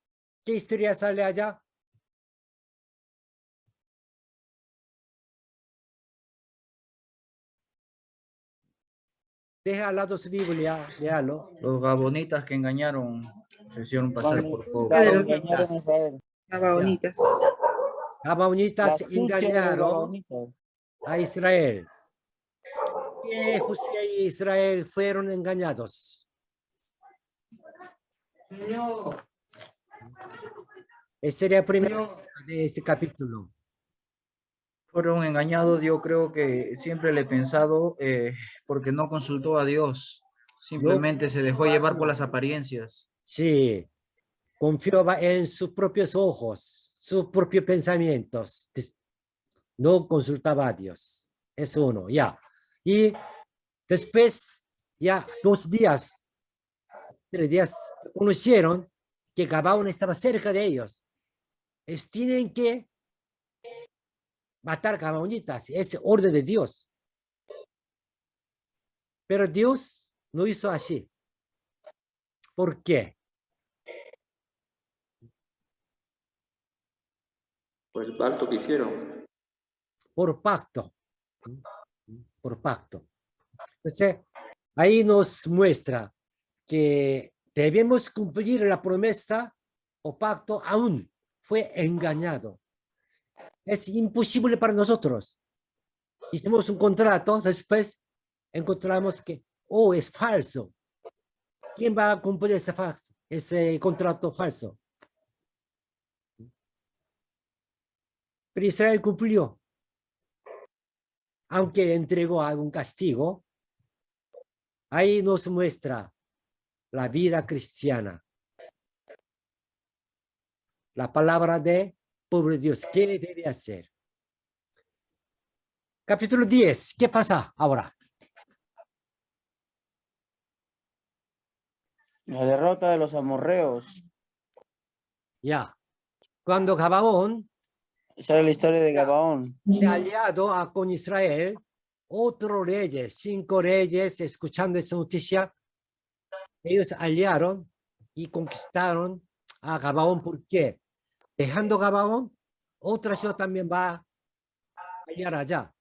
¿Qué historia sale allá? Deja al lado su Biblia, léalo. Los gabonitas que engañaron hicieron pasar Cuando por pobres. engañaron a Israel. Gabaonitas. Gabaonitas La astucia de los engañaron gabaonitas. a Israel. Que José y Israel fueron engañados. Ese sería el primer de este capítulo. Fueron engañados, yo creo que siempre le he pensado, porque no consultó a Dios. Simplemente se dejó llevar por las apariencias. Sí, confiaba en sus propios ojos, sus propios pensamientos. No consultaba a Dios. Es uno, ya. Y después, ya 2 días, 3 días, conocieron que Gabaón estaba cerca de ellos. Ellos tienen que matar gabaonitas. Es orden de Dios. Pero Dios no hizo así. ¿Por qué? Por el pacto que hicieron. Por pacto. Por pacto. Entonces, ahí nos muestra que debemos cumplir la promesa o pacto, aún fue engañado. Es imposible para nosotros. Hicimos un contrato, después encontramos que, oh, es falso. ¿Quién va a cumplir ese contrato falso? Pero Israel cumplió. Aunque entregó algún castigo, ahí nos muestra la vida cristiana. La palabra de pueblo de Dios. ¿Qué debe hacer? Capítulo 10. ¿Qué pasa ahora? La derrota de los amorreos. Ya. Cuando Gabaón Esa era la historia de Gabaón. se ha aliado con Israel, otros reyes, 5 reyes, escuchando esa noticia, ellos aliaron y conquistaron a Gabaón. ¿Por qué? Dejando Gabaón, otra ciudad también va a aliar allá.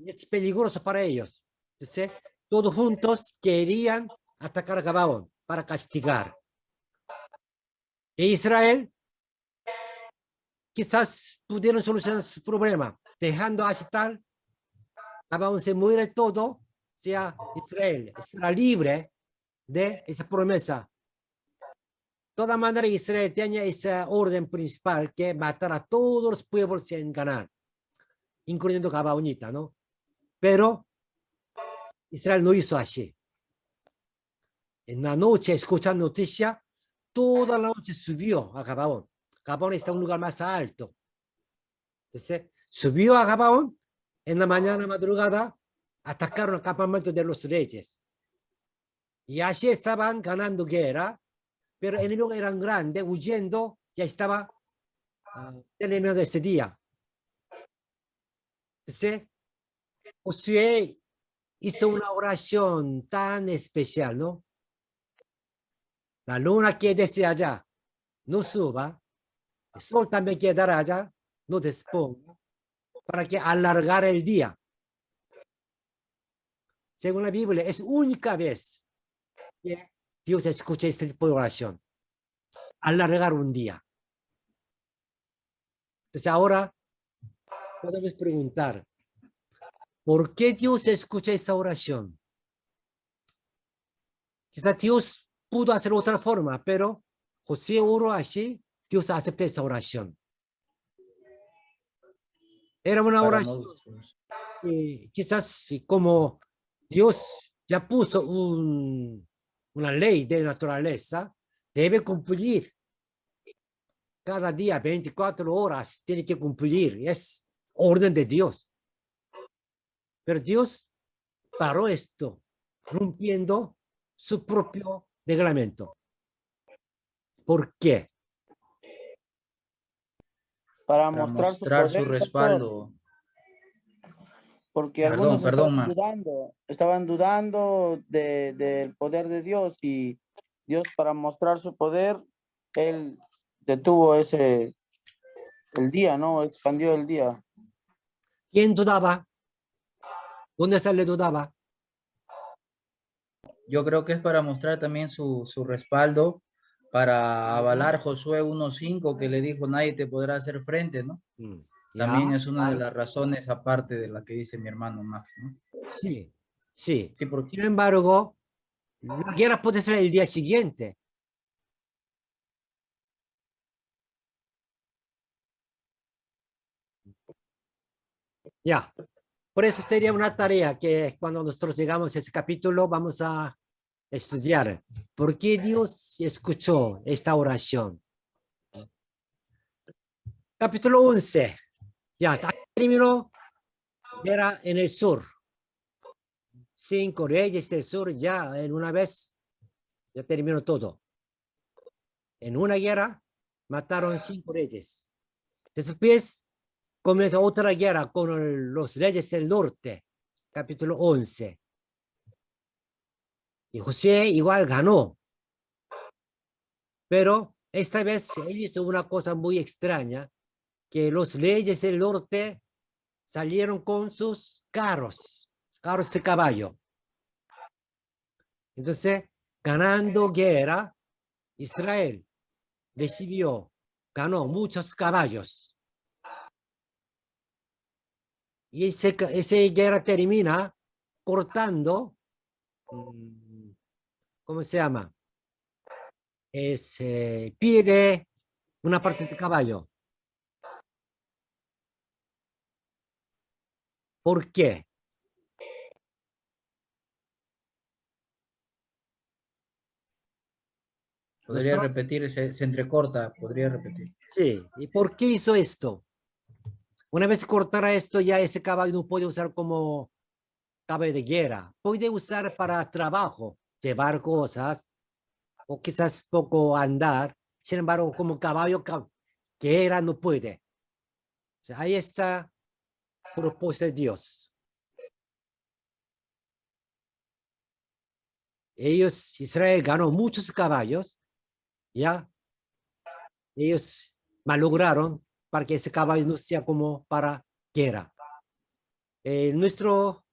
Es peligroso para ellos. Entonces, todos juntos querían atacar a Gabaón para castigar. E Israel quizás pudieron solucionar su problema, dejando así tal, Gabaón se muere todo, sea Israel estará libre de esa promesa. De todas maneras, Israel tenía esa orden principal que matar a todos los pueblos sin ganar, incluyendo Gabaonita, ¿no? Pero Israel no hizo así. En la noche, escuchando noticia, toda la noche subió a Gabaón. Gabaón está en un lugar más alto. Entonces, subió a Gabaón, en la mañana madrugada, atacaron el campamento de los reyes. Y allí estaban ganando guerra, pero el enemigo era grande, huyendo, ya estaba el enemigo de ese día. Entonces, Josué hizo una oración tan especial, ¿no? La luna que desde allá no suba, el sol también quedará allá, no disponga, para que alargar el día. Según la Biblia, es única vez que Dios escucha este tipo de oración. Alargar un día. Entonces ahora podemos preguntar, ¿por qué Dios escucha esa oración? Quizás Dios pudo hacer otra forma, pero José oró así, Dios aceptó esa oración. Era una oración. Quizás como Dios ya puso una ley de naturaleza, debe cumplir. Cada día, 24 horas, tiene que cumplir. Es orden de Dios. Pero Dios paró esto, rompiendo su propio reglamento. ¿Por qué? Para mostrar su poder, su respaldo. Porque algunos estaban dudando del poder de Dios, y Dios, para mostrar su poder, él detuvo el día, ¿no? Expandió el día. ¿Quién dudaba? ¿Dónde se le dudaba? Yo creo que es para mostrar también su respaldo para avalar Josué 1:5 que le dijo nadie te podrá hacer frente, ¿no? También Ya, es una de las razones aparte de la que dice mi hermano Max, ¿no? sí, sí. Sí, porque Sin embargo, la guerra puede ser el día siguiente. Ya, por eso sería una tarea que cuando nosotros llegamos a ese capítulo vamos a estudiar. ¿Por qué Dios escuchó esta oración? Capítulo 11. Ya, terminó. Guerra en el sur. 5 reyes del sur ya en una vez. Ya terminó todo. En una guerra mataron 5 reyes. Después comienza otra guerra con los reyes del norte. Capítulo 11. Y José igual ganó. Pero esta vez él hizo una cosa muy extraña, que los reyes del norte salieron con sus carros de caballo. Entonces, ganando guerra, Israel ganó muchos caballos. Y esa guerra termina cortando, ¿cómo se llama? Pie de una parte del caballo. ¿Por qué? podría repetir, se entrecorta, podría repetir. Sí, ¿y por qué hizo esto? Una vez cortara esto, ya ese caballo no puede usar como caballo de guerra. Puede usar para trabajo, llevar cosas, o quizás poco andar. Sin embargo, como caballo que era, no puede. O sea, ahí está el propósito de Dios. Israel ganó muchos caballos, ya. Ellos malograron para que ese caballo no sea como para guerra. Nuestro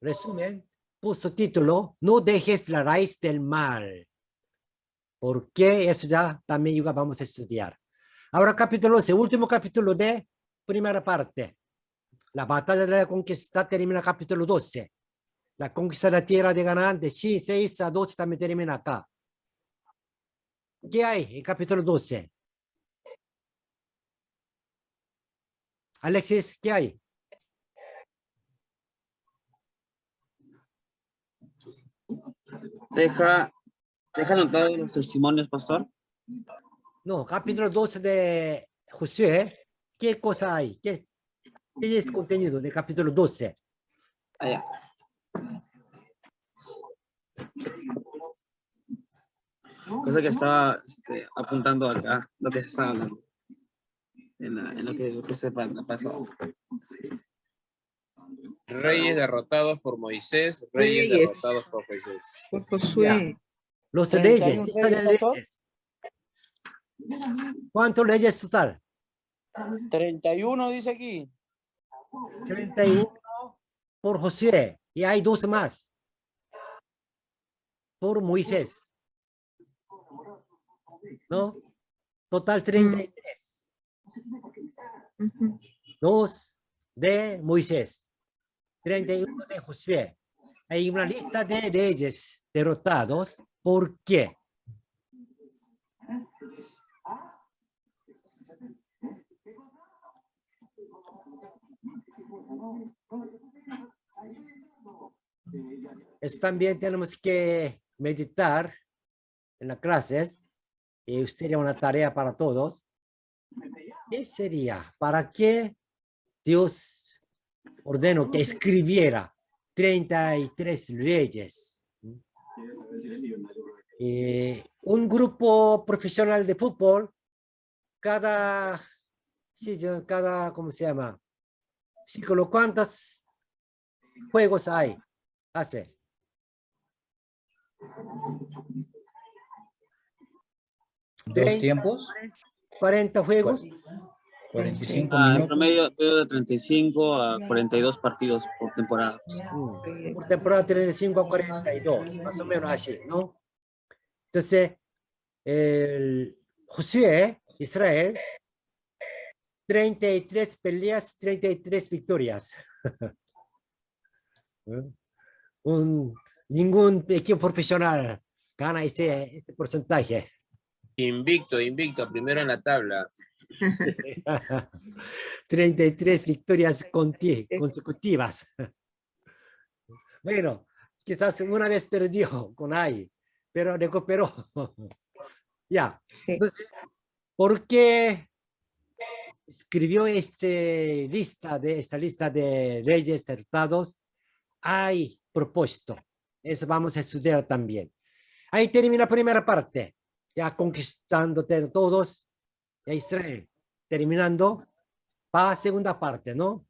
resumen puso título, no dejes la raíz del mal. Porque eso ya también vamos a estudiar. Ahora capítulo 11, último capítulo de primera parte. La batalla de la conquista termina capítulo 12. La conquista de la tierra de Canaán de 6 a 12 también termina acá. ¿Qué hay en capítulo 12? Alexis, ¿qué hay? Deja anotar los testimonios, pastor. No, capítulo 12 de Josué. ¿Qué cosa hay? ¿Qué es contenido de capítulo 12? Allá. Cosa que estaba apuntando acá, lo que se estaba hablando. En lo que se pasó. Reyes derrotados por Moisés, reyes derrotados por Moisés. Por Josué. Los leyes, lista de leyes. ¿Cuántos leyes total? 31 dice aquí. 31 por Josué y hay 2 más por Moisés. ¿No? Total 33. 2 de Moisés. 31 de Josué. Hay una lista de reyes derrotados. ¿Por qué? Eso también tenemos que meditar en las clases. Y sería una tarea para todos. ¿Qué sería? ¿Para qué Dios ordenó que escribiera 33 leyes? Un grupo profesional de fútbol, cada, ¿cómo se llama? Ciclo, ¿cuántos juegos hace? ¿2 tiempos? 40 juegos. 45 En minutos. promedio de 35 a 42 partidos por temporada. Por temporada 35 a 42, más o menos así, ¿no? Entonces, Josué, Israel, 33 peleas, 33 victorias. Ningún equipo profesional gana ese porcentaje. Invicto, primero en la tabla. 33 victorias consecutivas. Bueno, quizás una vez perdió con Ai, pero recuperó. Ya. Entonces, ¿por qué escribió esta lista de reyes derrotados? Hay propósito. Eso vamos a estudiar también. Ahí termina la primera parte, ya conquistando todos a Israel. Terminando, va a segunda parte, ¿no?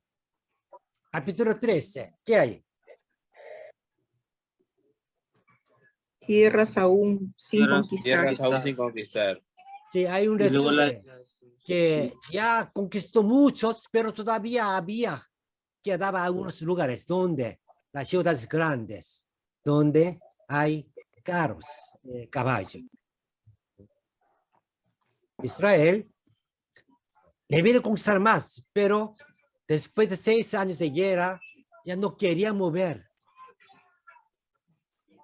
Capítulo 13, ¿qué hay? Tierras aún sin conquistar. Tierras aún sin conquistar. Sí, hay un resumen que ya conquistó muchos, pero todavía quedaba algunos lugares donde las ciudades grandes, donde hay carros, caballos. Israel debía conquistar más, pero después de 6 años de guerra, ya no quería mover.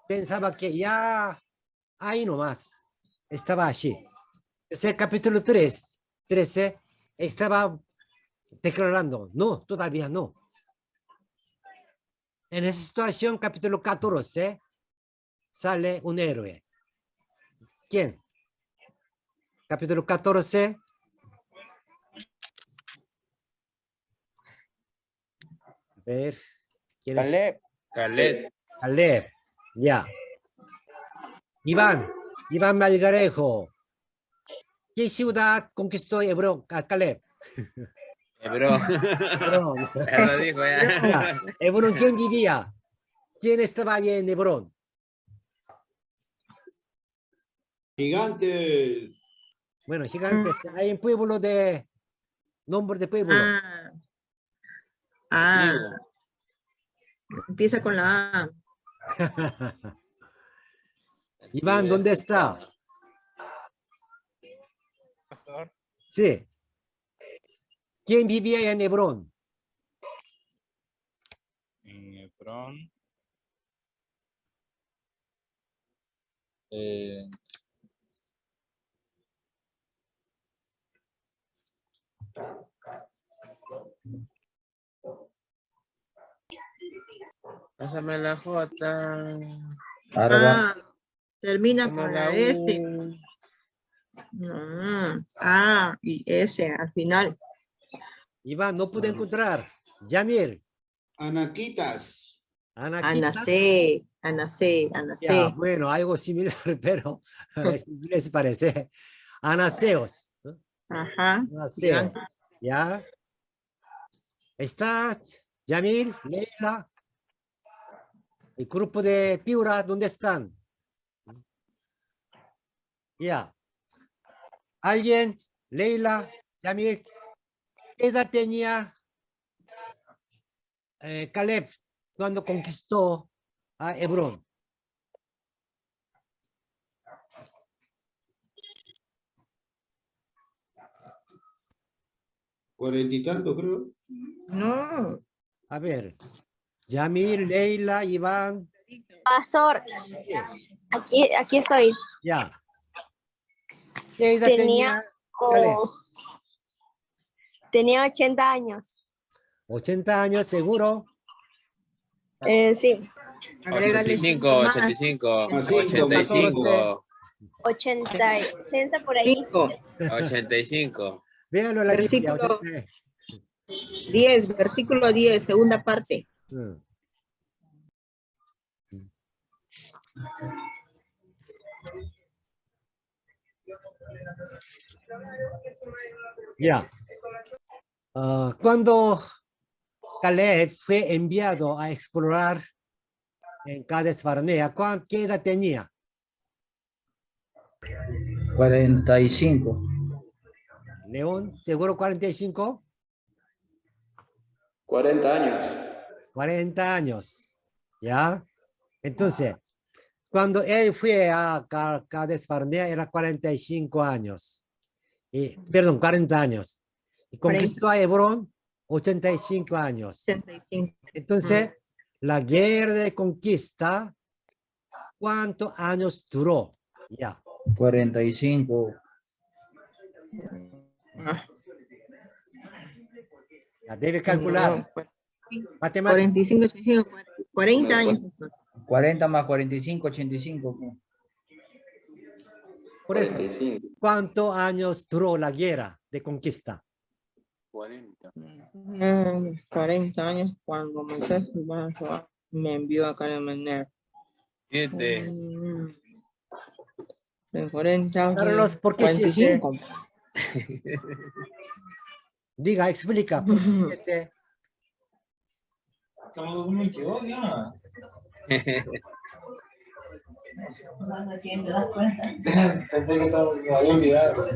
Pensaba que ya ahí nomás estaba allí. Ese capítulo 13 estaba declarando, no, todavía no. En esa situación, capítulo 14, sale un héroe. ¿Quién? Capítulo 14. A ver. ¿Quién es? Caleb. Ya. Iván Malgarejo. ¿Qué ciudad conquistó Hebrón? Caleb. Hebrón. Ya lo dijo ya. Hebrón, ¿quién vivía? ¿Quién estaba allí en Hebrón? Gigantes. Bueno, gigantes. Hay un pueblo de... Nombre de pueblo. Empieza con la A. Iván, ¿dónde está? Sí. ¿Quién vivía en Hebrón? En Hebrón. Pásame la J. Termina con la S. Y S al final. Iván, no pude encontrar. Yamir. Anaquitas. Anacé. Ya, bueno, algo similar, pero les parece. Anaseos. Ajá. Anaseos. ¿Ya? Está Yamil, Leila. El grupo de Piura, ¿dónde están? Ya. ¿Alguien? Leila, Yamil. ¿Qué edad tenía Caleb cuando conquistó a Hebrón? Cuarenta y tanto, creo. No. A ver. Yamil, Leila, Iván. Pastor, aquí estoy. Ya. ¿Qué edad tenía Caleb? Tenía 80 años. 80 años, ¿seguro? Sí. 85, 85, 85. 80 por ahí. 85. Véanlo en la Biblia. Versículo 10, versículo 10, segunda parte. Ya. Cuando Caleb fue enviado a explorar en Cades Barnea, ¿qué edad tenía? 45. León, ¿seguro 45? 40 años. 40 años. ¿Ya? Entonces, Cuando él fue a Cades Barnea era 45 años. Perdón, 40 años. Y conquistó a Hebrón 85 años. 85. Entonces, la guerra de conquista, ¿cuántos años duró? Ya. 45. Ya debe calcular. Matemática. 45, 85, 40 años. 40 más 45, 85. Por eso, 45. ¿cuántos años duró la guerra de conquista? 40. 40 años cuando Moisés me envió a Canaán. 7. En 40, Carlos, ¿por qué 45. Diga, explica. ¿Por qué 7? Estamos en 22 ya. Pensé que estaba, me había olvidado.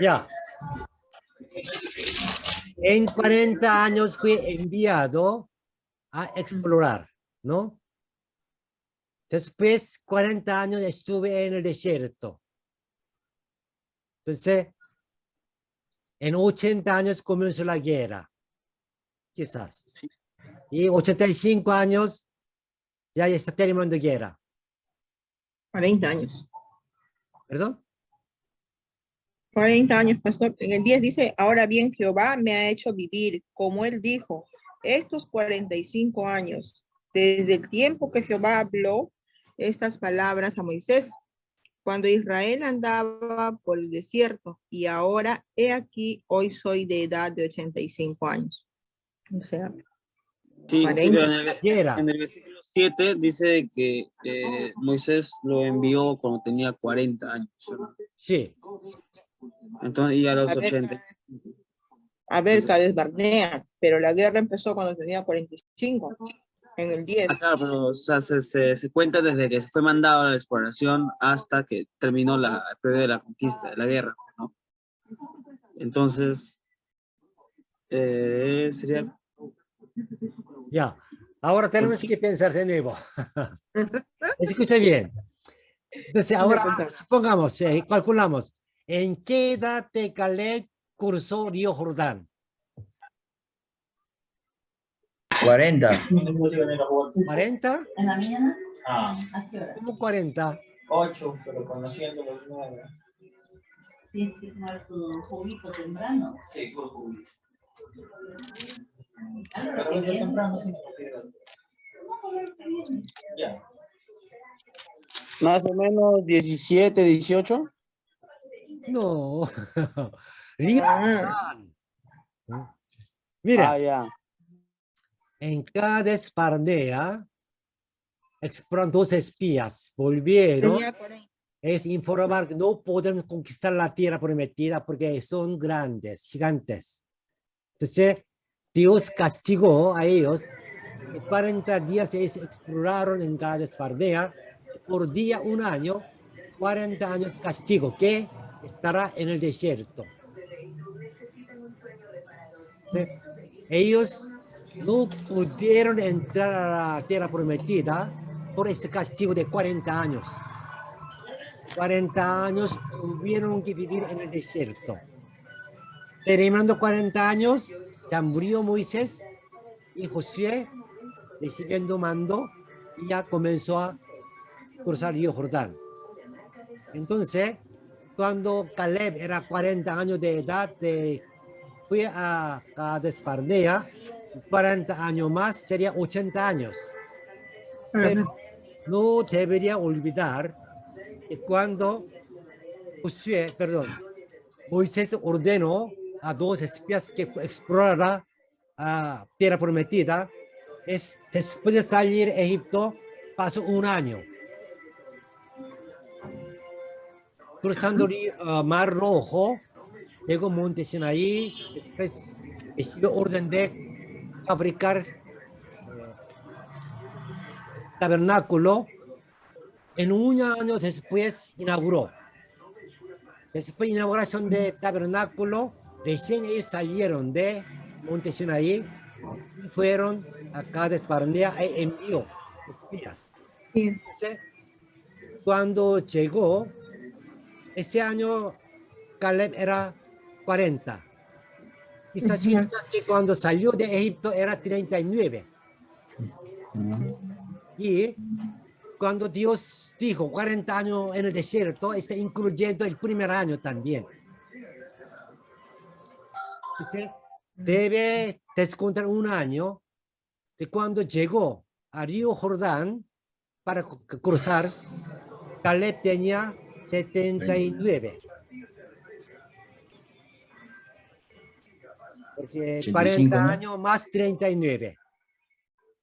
Ya. En 40 años fue enviado a explorar, ¿no? Después, 40 años estuve en el desierto. Entonces, en 80 años comenzó la guerra, quizás. Y 85 años ya está terminando guerra. 40 años. ¿Perdón? 40 años, pastor. En el 10 dice, ahora bien, Jehová me ha hecho vivir, como él dijo, estos 45 años, desde el tiempo que Jehová habló estas palabras a Moisés, cuando Israel andaba por el desierto, y ahora, he aquí, hoy soy de edad de 85 años. O sea, Sí, 40. en el versículo 7 dice que Moisés lo envió cuando tenía 40 años. Sí. Entonces, y a los 80. A ver, Cades Barnea, pero la guerra empezó cuando tenía 45, en el 10. Claro, pero o sea, se cuenta desde que se fue mandado a la exploración hasta que terminó el periodo de la conquista, de la guerra, ¿no? Entonces, sería... Ya. Ahora tenemos que pensar de nuevo. Escucha bien. Entonces, ahora supongamos, calculamos, ¿en qué edad de Caleb cruzó Río Jordán? 40. ¿40? ¿En la mañana? ¿A qué hora? ¿Cómo 40? 8, pero conociendo los 9. ¿Tienes que tomar tu juguito temprano? Sí, por juguito. Pero yo temprano sí me lo quiero. Ya. Más o menos 17, 18. No. Río Jordán. Mira. Ya. En Cades Barnea, exploraron 2 espías, volvieron, es informar que no podemos conquistar la tierra prometida porque son grandes, gigantes. Entonces, Dios castigó a ellos. 40 días ellos exploraron en Cades Barnea, por día 1 año, 40 años castigo, que estará en el desierto. ¿Sí? Ellos no pudieron entrar a la tierra prometida por este castigo de 40 años. 40 años tuvieron que vivir en el desierto. Terminando 40 años, ya murió Moisés y Josué, recibiendo mando, y ya comenzó a cruzar el río Jordán. Entonces, cuando Caleb era 40 años de edad, fue a Cades Barnea, 40 años más sería 80 años. Pero no debería olvidar que cuando Moisés ordenó a 2 espías que explorara a tierra prometida, después de salir de Egipto, pasó 1 año. Cruzando el Mar Rojo, luego Monte Sinaí, después recibió orden de fabricar tabernáculo. En 1 año después inauguró. Después de inauguración de tabernáculo, recién ellos salieron de Monte Sinaí y fueron a Cades Barnea e envió espías. Entonces, cuando llegó, ese año Caleb era 40. Quizás que cuando salió de Egipto era 39. Y cuando Dios dijo 40 años en el desierto, está incluyendo el primer año también. Entonces, debe descontar un año de cuando llegó a Río Jordán para cruzar. Caleb tenía 79. Porque 40 años más 39.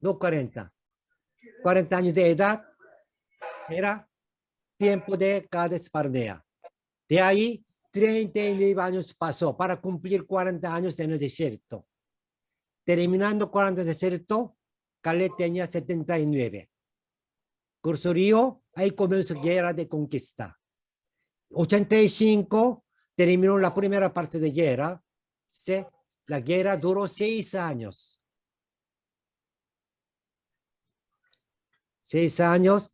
No 40. 40 años de edad era tiempo de Cades Barnea. De ahí 39 años pasó para cumplir 40 años en el desierto. Terminando 40 en el desierto, Caleb tenía 79. Cruzó Río, ahí comenzó guerra de conquista. 85 terminó la primera parte de guerra. ¿Sí? La guerra duró 6 años. 6 años.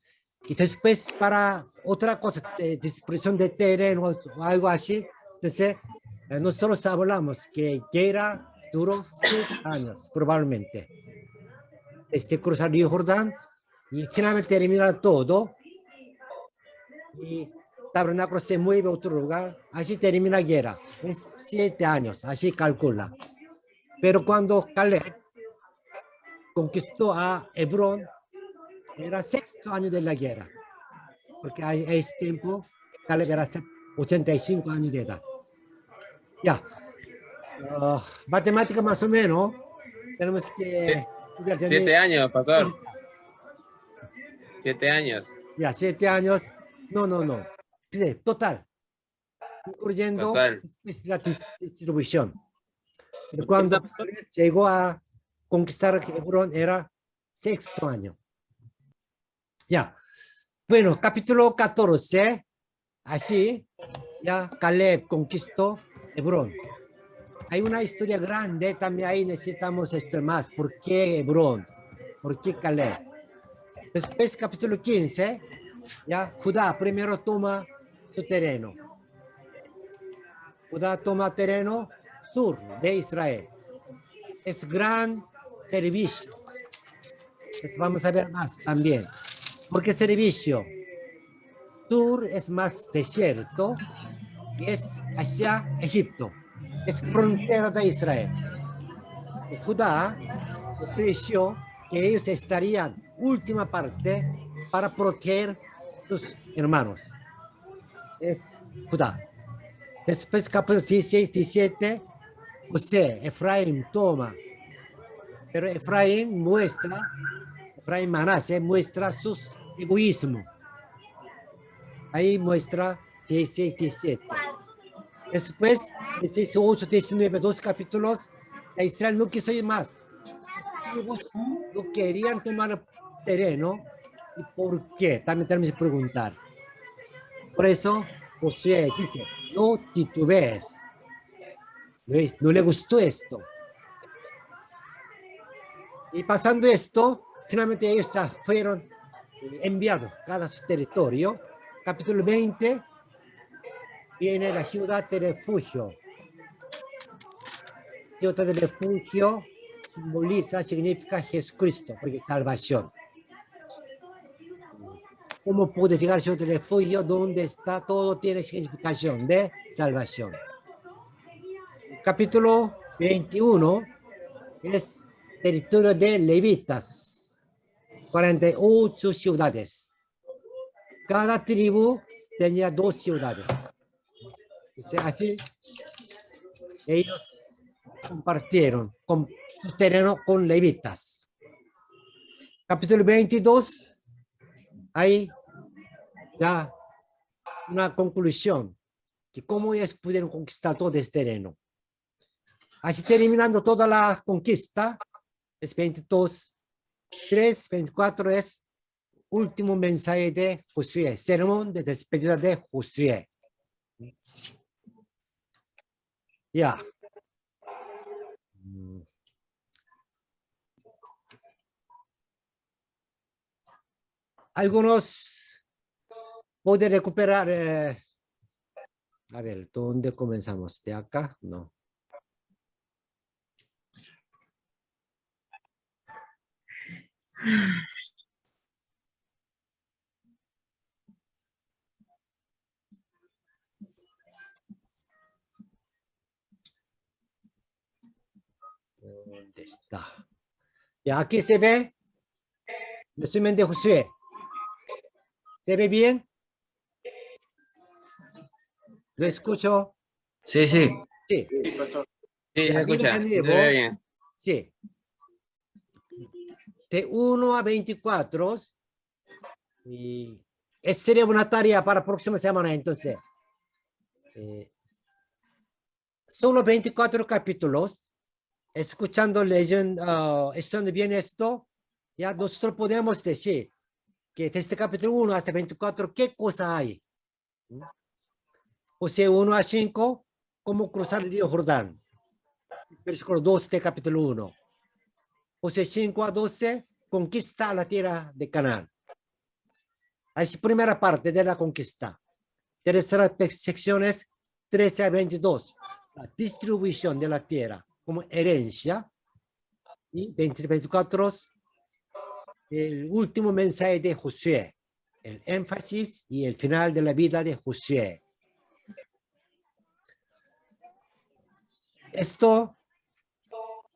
Y después para otra cosa, dispersión de terreno o algo así. Entonces, nosotros hablamos que guerra duró 6 años, probablemente. Cruzar Río Jordán y finalmente termina todo. Y tabernáculo se mueve a otro lugar. Así termina la guerra. Es 7 años, así calcula. Pero cuando Caleb conquistó a Hebrón, era 6º año de la guerra. Porque a ese tiempo, Caleb era 85 años de edad. Ya. Matemática más o menos. Tenemos que... 7 años, pastor. 7 años. Ya, 7 años. No. Total. Incluyendo la distribución. Pero cuando llegó a conquistar Hebrón era 6º año. Ya. Bueno, capítulo 14. Así, ya Caleb conquistó Hebrón. Hay una historia grande, también ahí necesitamos esto más. ¿Por qué Hebrón? ¿Por qué Caleb? Después, capítulo 15, ya Judá primero toma su terreno. Judá toma terreno sur de Israel. Es gran servicio. Vamos a ver más también. ¿Por qué servicio? Sur es más desierto y es hacia Egipto. Es frontera de Israel. Y Judá ofreció que ellos estarían última parte para proteger a sus hermanos. Es Judá. Después, capítulo 16, 17, José, Efraín toma. Pero Efraín Manasés muestra su egoísmo. Ahí muestra 16, 17. Después, 18, 19, 2 capítulos, Israel no quiso ir más. Ellos no querían tomar terreno. ¿Y por qué? También tenemos que preguntar. Por eso, Josué dice, no titubees. No le gustó esto. Y pasando esto, finalmente ellos fueron enviados cada su territorio. Capítulo 20, viene la ciudad de refugio. Ciudad de refugio significa Jesucristo, porque salvación. ¿Cómo puede llegar a ciudad de refugio donde está todo tiene significación de salvación? Capítulo 21 es territorio de levitas, 48 ciudades. Cada tribu tenía 2 ciudades. Así, ellos compartieron su terreno con levitas. Capítulo 22, hay ya una conclusión de cómo ellos pudieron conquistar todo este terreno. Así terminando toda la conquista, es 22, 3, 24 es último mensaje de Josué, sermón de despedida de Josué. Ya. Algunos pueden recuperar. A ver, ¿dónde comenzamos? ¿De acá? No. ¿Dónde está? Ya, aquí se ve. Resumen de Josué. ¿Se ve bien? ¿Lo escucho? Sí, sí. Sí. Sí, pastor. Sí, Sí, se escucha. de Se nuevo. ve bien. Sí. De 1 a 24. Y esa sería una tarea para la próxima semana, entonces. Solo 24 capítulos. Escuchando, leyendo, estudiando bien esto, ya nosotros podemos decir que desde capítulo 1 hasta 24, ¿qué cosa hay? O sea, 1 a 5, cómo cruzar el río Jordán. Versículo 2 de capítulo 1. O sea, 5 a 12, conquista la tierra de Canaán. Es la primera parte de la conquista. Tercera secciones, 13 a 22. La distribución de la tierra como herencia. Y 24, el último mensaje de Josué. El énfasis y el final de la vida de Josué. Esto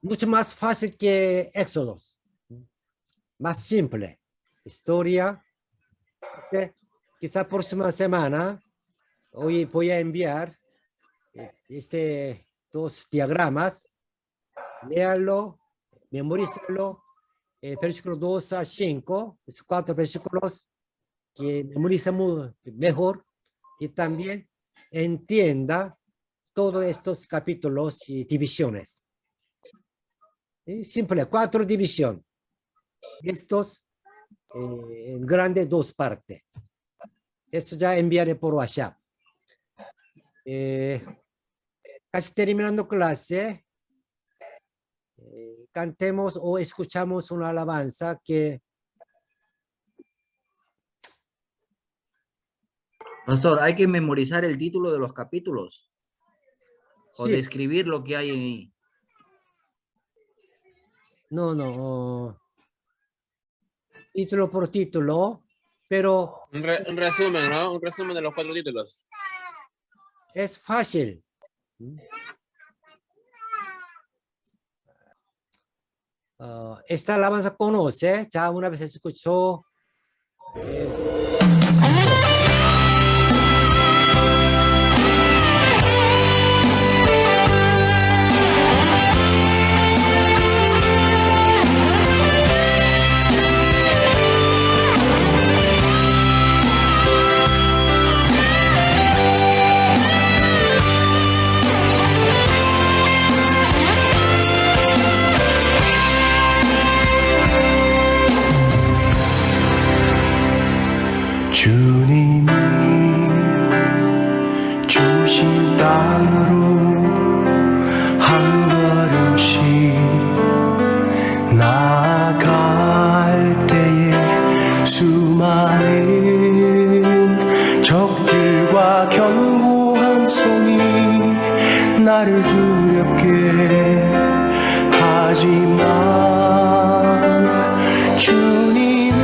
mucho más fácil que Éxodo. Más simple. Historia. Quizá próxima semana, hoy voy a enviar dos diagramas. Léalo, memorízalo. Versículo 2 a 5, 4 versículos que memoriza mejor y también entienda todos estos capítulos y divisiones. Simple, 4 divisiones. Estos en grande 2 partes. Esto ya enviaré por WhatsApp. Casi terminando clase. Cantemos o escuchamos una alabanza que... Pastor, hay que memorizar el título de los capítulos. O Sí. describir lo que hay ahí. No. Título por título, pero... Un resumen, ¿no? Un resumen de los 4 títulos. Es fácil. Esta alabanza conoce, ya una vez escuchó. 주님이 주신 땅으로 한 걸음씩 나아갈 때에 수많은 적들과 견고한 성이 나를 두렵게 하지만 주님을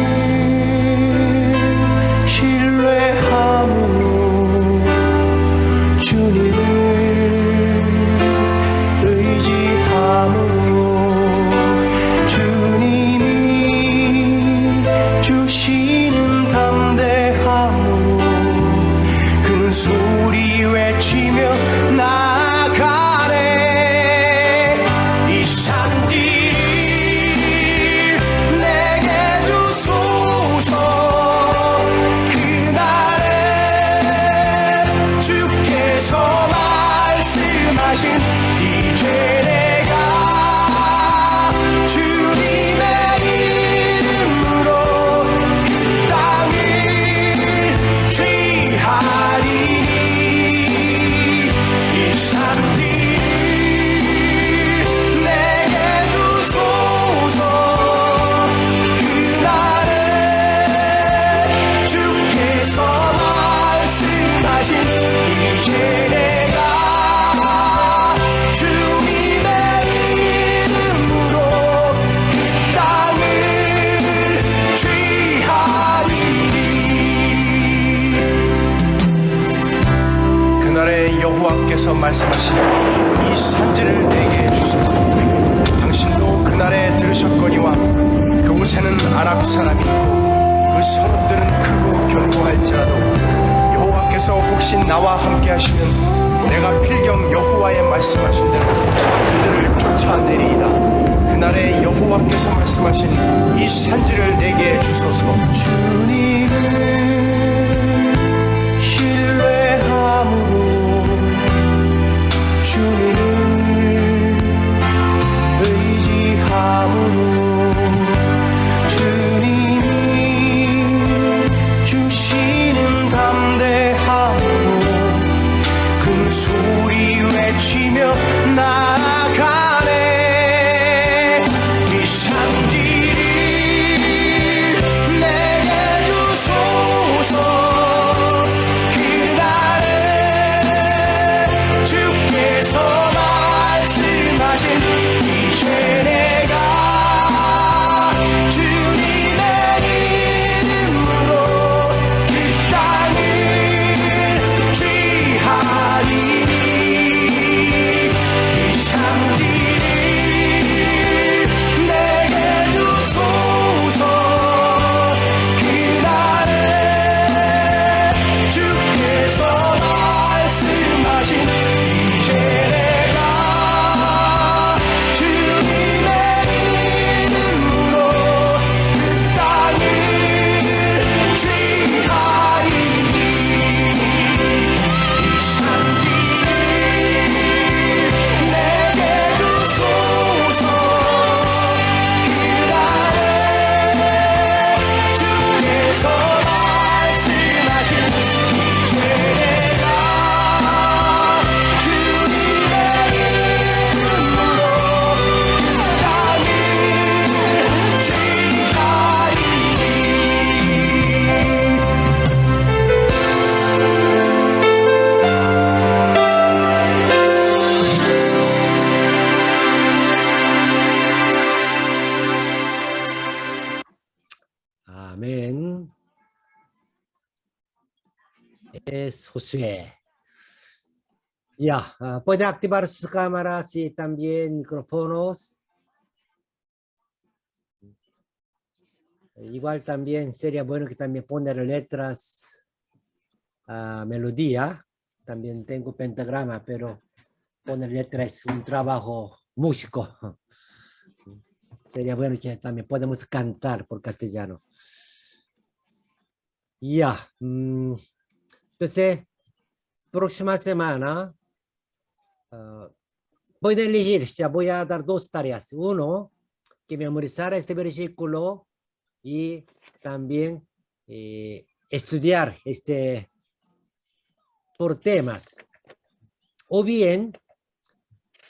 신뢰함으로 주님을 의지함으로 주님이 주시는 담대함으로 큰 소리 외치며 나아가네. 이 산들이 내게 주소서. 그날에 주께서 말씀하신 이제 내가 주님의 이름으로 그 땅을 취하리니 말씀하신 이제 내가 주님의 이름으로 이 땅을 취하리니 그날에 여호와께서 말씀하신 이 산지를 내게 주소서. 당신도 그날에 들으셨거니와 그곳에는 아랍 사람이 있고 그 성읍들은 크고 견고할지라도 여호와께서 혹시 나와 함께 하시면 내가 필경 여호와의 말씀하신 대로 그들을 쫓아내리이다. 그날에 여호와께서 말씀하신 이 산지를 내게 주소서. 주님을 신뢰함으로 주님을 의지함으로 주님이 주시는 담대함으로 큰 소리 외치며 나아가네. 이 산지를 내게 주소서. 그날에 주께서 말씀하신 이제 내가 주님의 이름으로 그 땅을 취하리니 이 산지를 내게 주소서. 그날에 주께서 말씀하신 이제 내가 주님의 이름으로 그 땅을 취하리니 이 산지를 내게 주소서. 그날에 주께서 말씀하신 이제 내가 주님의 이름으로 그 땅을 Amén. Es Josué. Ya, puede activar sus cámaras y también micrófonos. Igual también sería bueno que también poner letras a melodía. También tengo pentagrama, pero poner letras es un trabajo músico. Sería bueno que también podamos cantar por castellano. Ya. Entonces, próxima semana voy a elegir, ya voy a dar dos tareas. Uno, que memorizar este versículo y también estudiar por temas. O bien,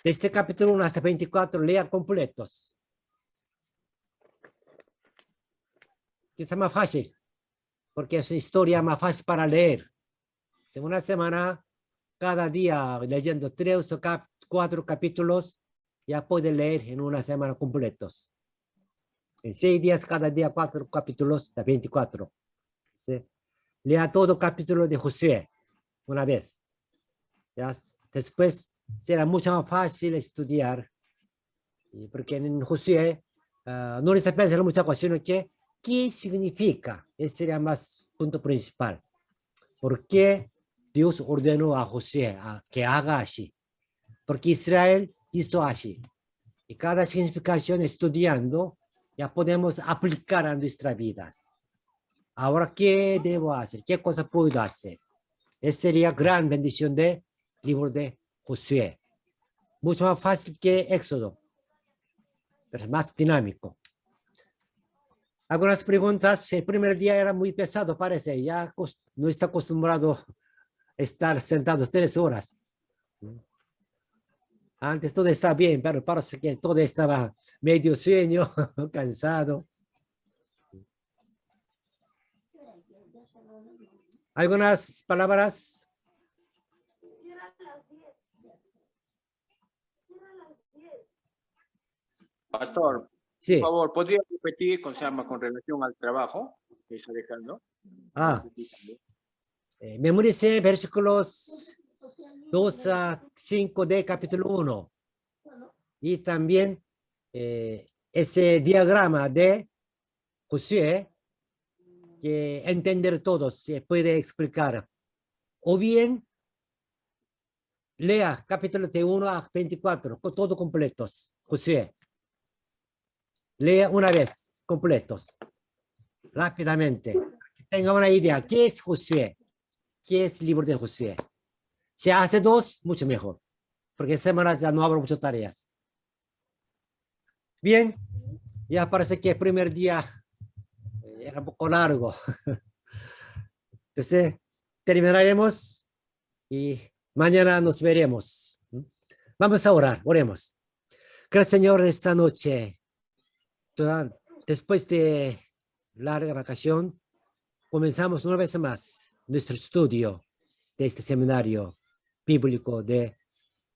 este capítulo 1 hasta 24, lea completos. Quizá más fácil, porque es historia más fácil para leer. En una semana, cada día leyendo 3 o 4 capítulos, ya puede leer en una semana completos. En 6 días, cada día 4 capítulos, de 24. ¿Sí? Lea todo capítulo de Josué una vez. ¿Ya? Después será mucho más fácil estudiar, porque en Josué no les pensar muchas cuestiones que ¿qué significa? Ese sería más punto principal. ¿Por qué Dios ordenó a Josué que haga así? Porque Israel hizo así. Y cada significación estudiando, ya podemos aplicar a nuestras vidas. Ahora, ¿qué debo hacer? ¿Qué cosa puedo hacer? Esa sería gran bendición del libro de Josué. Mucho más fácil que Éxodo, pero más dinámico. Algunas preguntas. El primer día era muy pesado, parece. Ya no está acostumbrado a estar sentado 3 horas. Antes todo estaba bien, pero parece que todo estaba medio sueño, cansado. ¿Algunas palabras Pastor, Sí. por favor, ¿podría repetir con relación al trabajo que está dejando? Memorice versículos 2 a 5 de capítulo 1. Y también ese diagrama de Josué, que entender todos se puede explicar. O bien, lea capítulo de 1 a 24, con todo completos, Josué. Lea una vez, completos, rápidamente. Que tenga una idea, ¿qué es Josué? ¿Qué es el libro de Josué? Si hace 2, mucho mejor, porque semana ya no habrá muchas tareas. Bien, ya parece que el primer día era un poco largo. Entonces, terminaremos y mañana nos veremos. Vamos a orar, oremos. Gracias, Señor, esta noche. Después de larga vacación, comenzamos una vez más nuestro estudio de este seminario bíblico de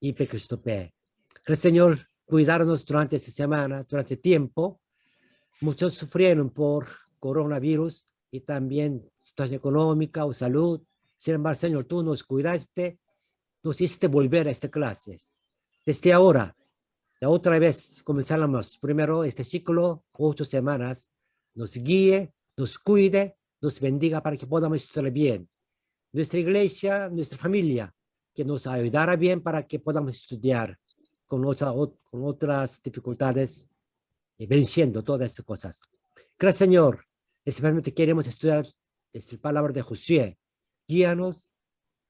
IP Cristo P. Gracias, Señor, cuidarnos durante esta semana, durante tiempo. Muchos sufrieron por coronavirus y también situación económica o salud. Sin embargo, Señor, tú nos cuidaste, nos hiciste volver a estas clases. Desde ahora, la otra vez comenzamos primero este ciclo, 8 semanas, nos guíe, nos cuide, nos bendiga para que podamos estudiar bien. Nuestra iglesia, nuestra familia, que nos ayudara bien para que podamos estudiar con otras dificultades y venciendo todas esas cosas. Gracias, Señor. Especialmente queremos estudiar esta palabra de Josué. Guíanos,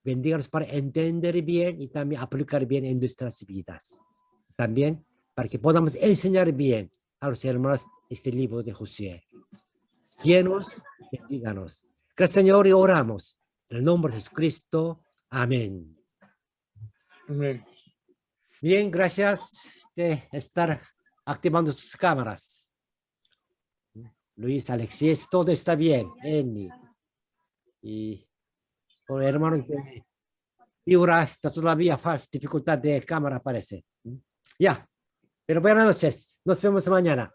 bendíganos para entender bien y también aplicar bien en nuestras vidas. También para que podamos enseñar bien a los hermanos este libro de Josué. Guíanos, bendíganos. Gracias, Señor, y oramos en el nombre de Jesucristo. Amén. Amén. Bien, gracias de estar activando sus cámaras. Luis, Alexis, todo está bien. Eni. Y con hermanos de Piura está todavía dificultad de cámara, parece. Ya, pero buenas noches. Nos vemos mañana.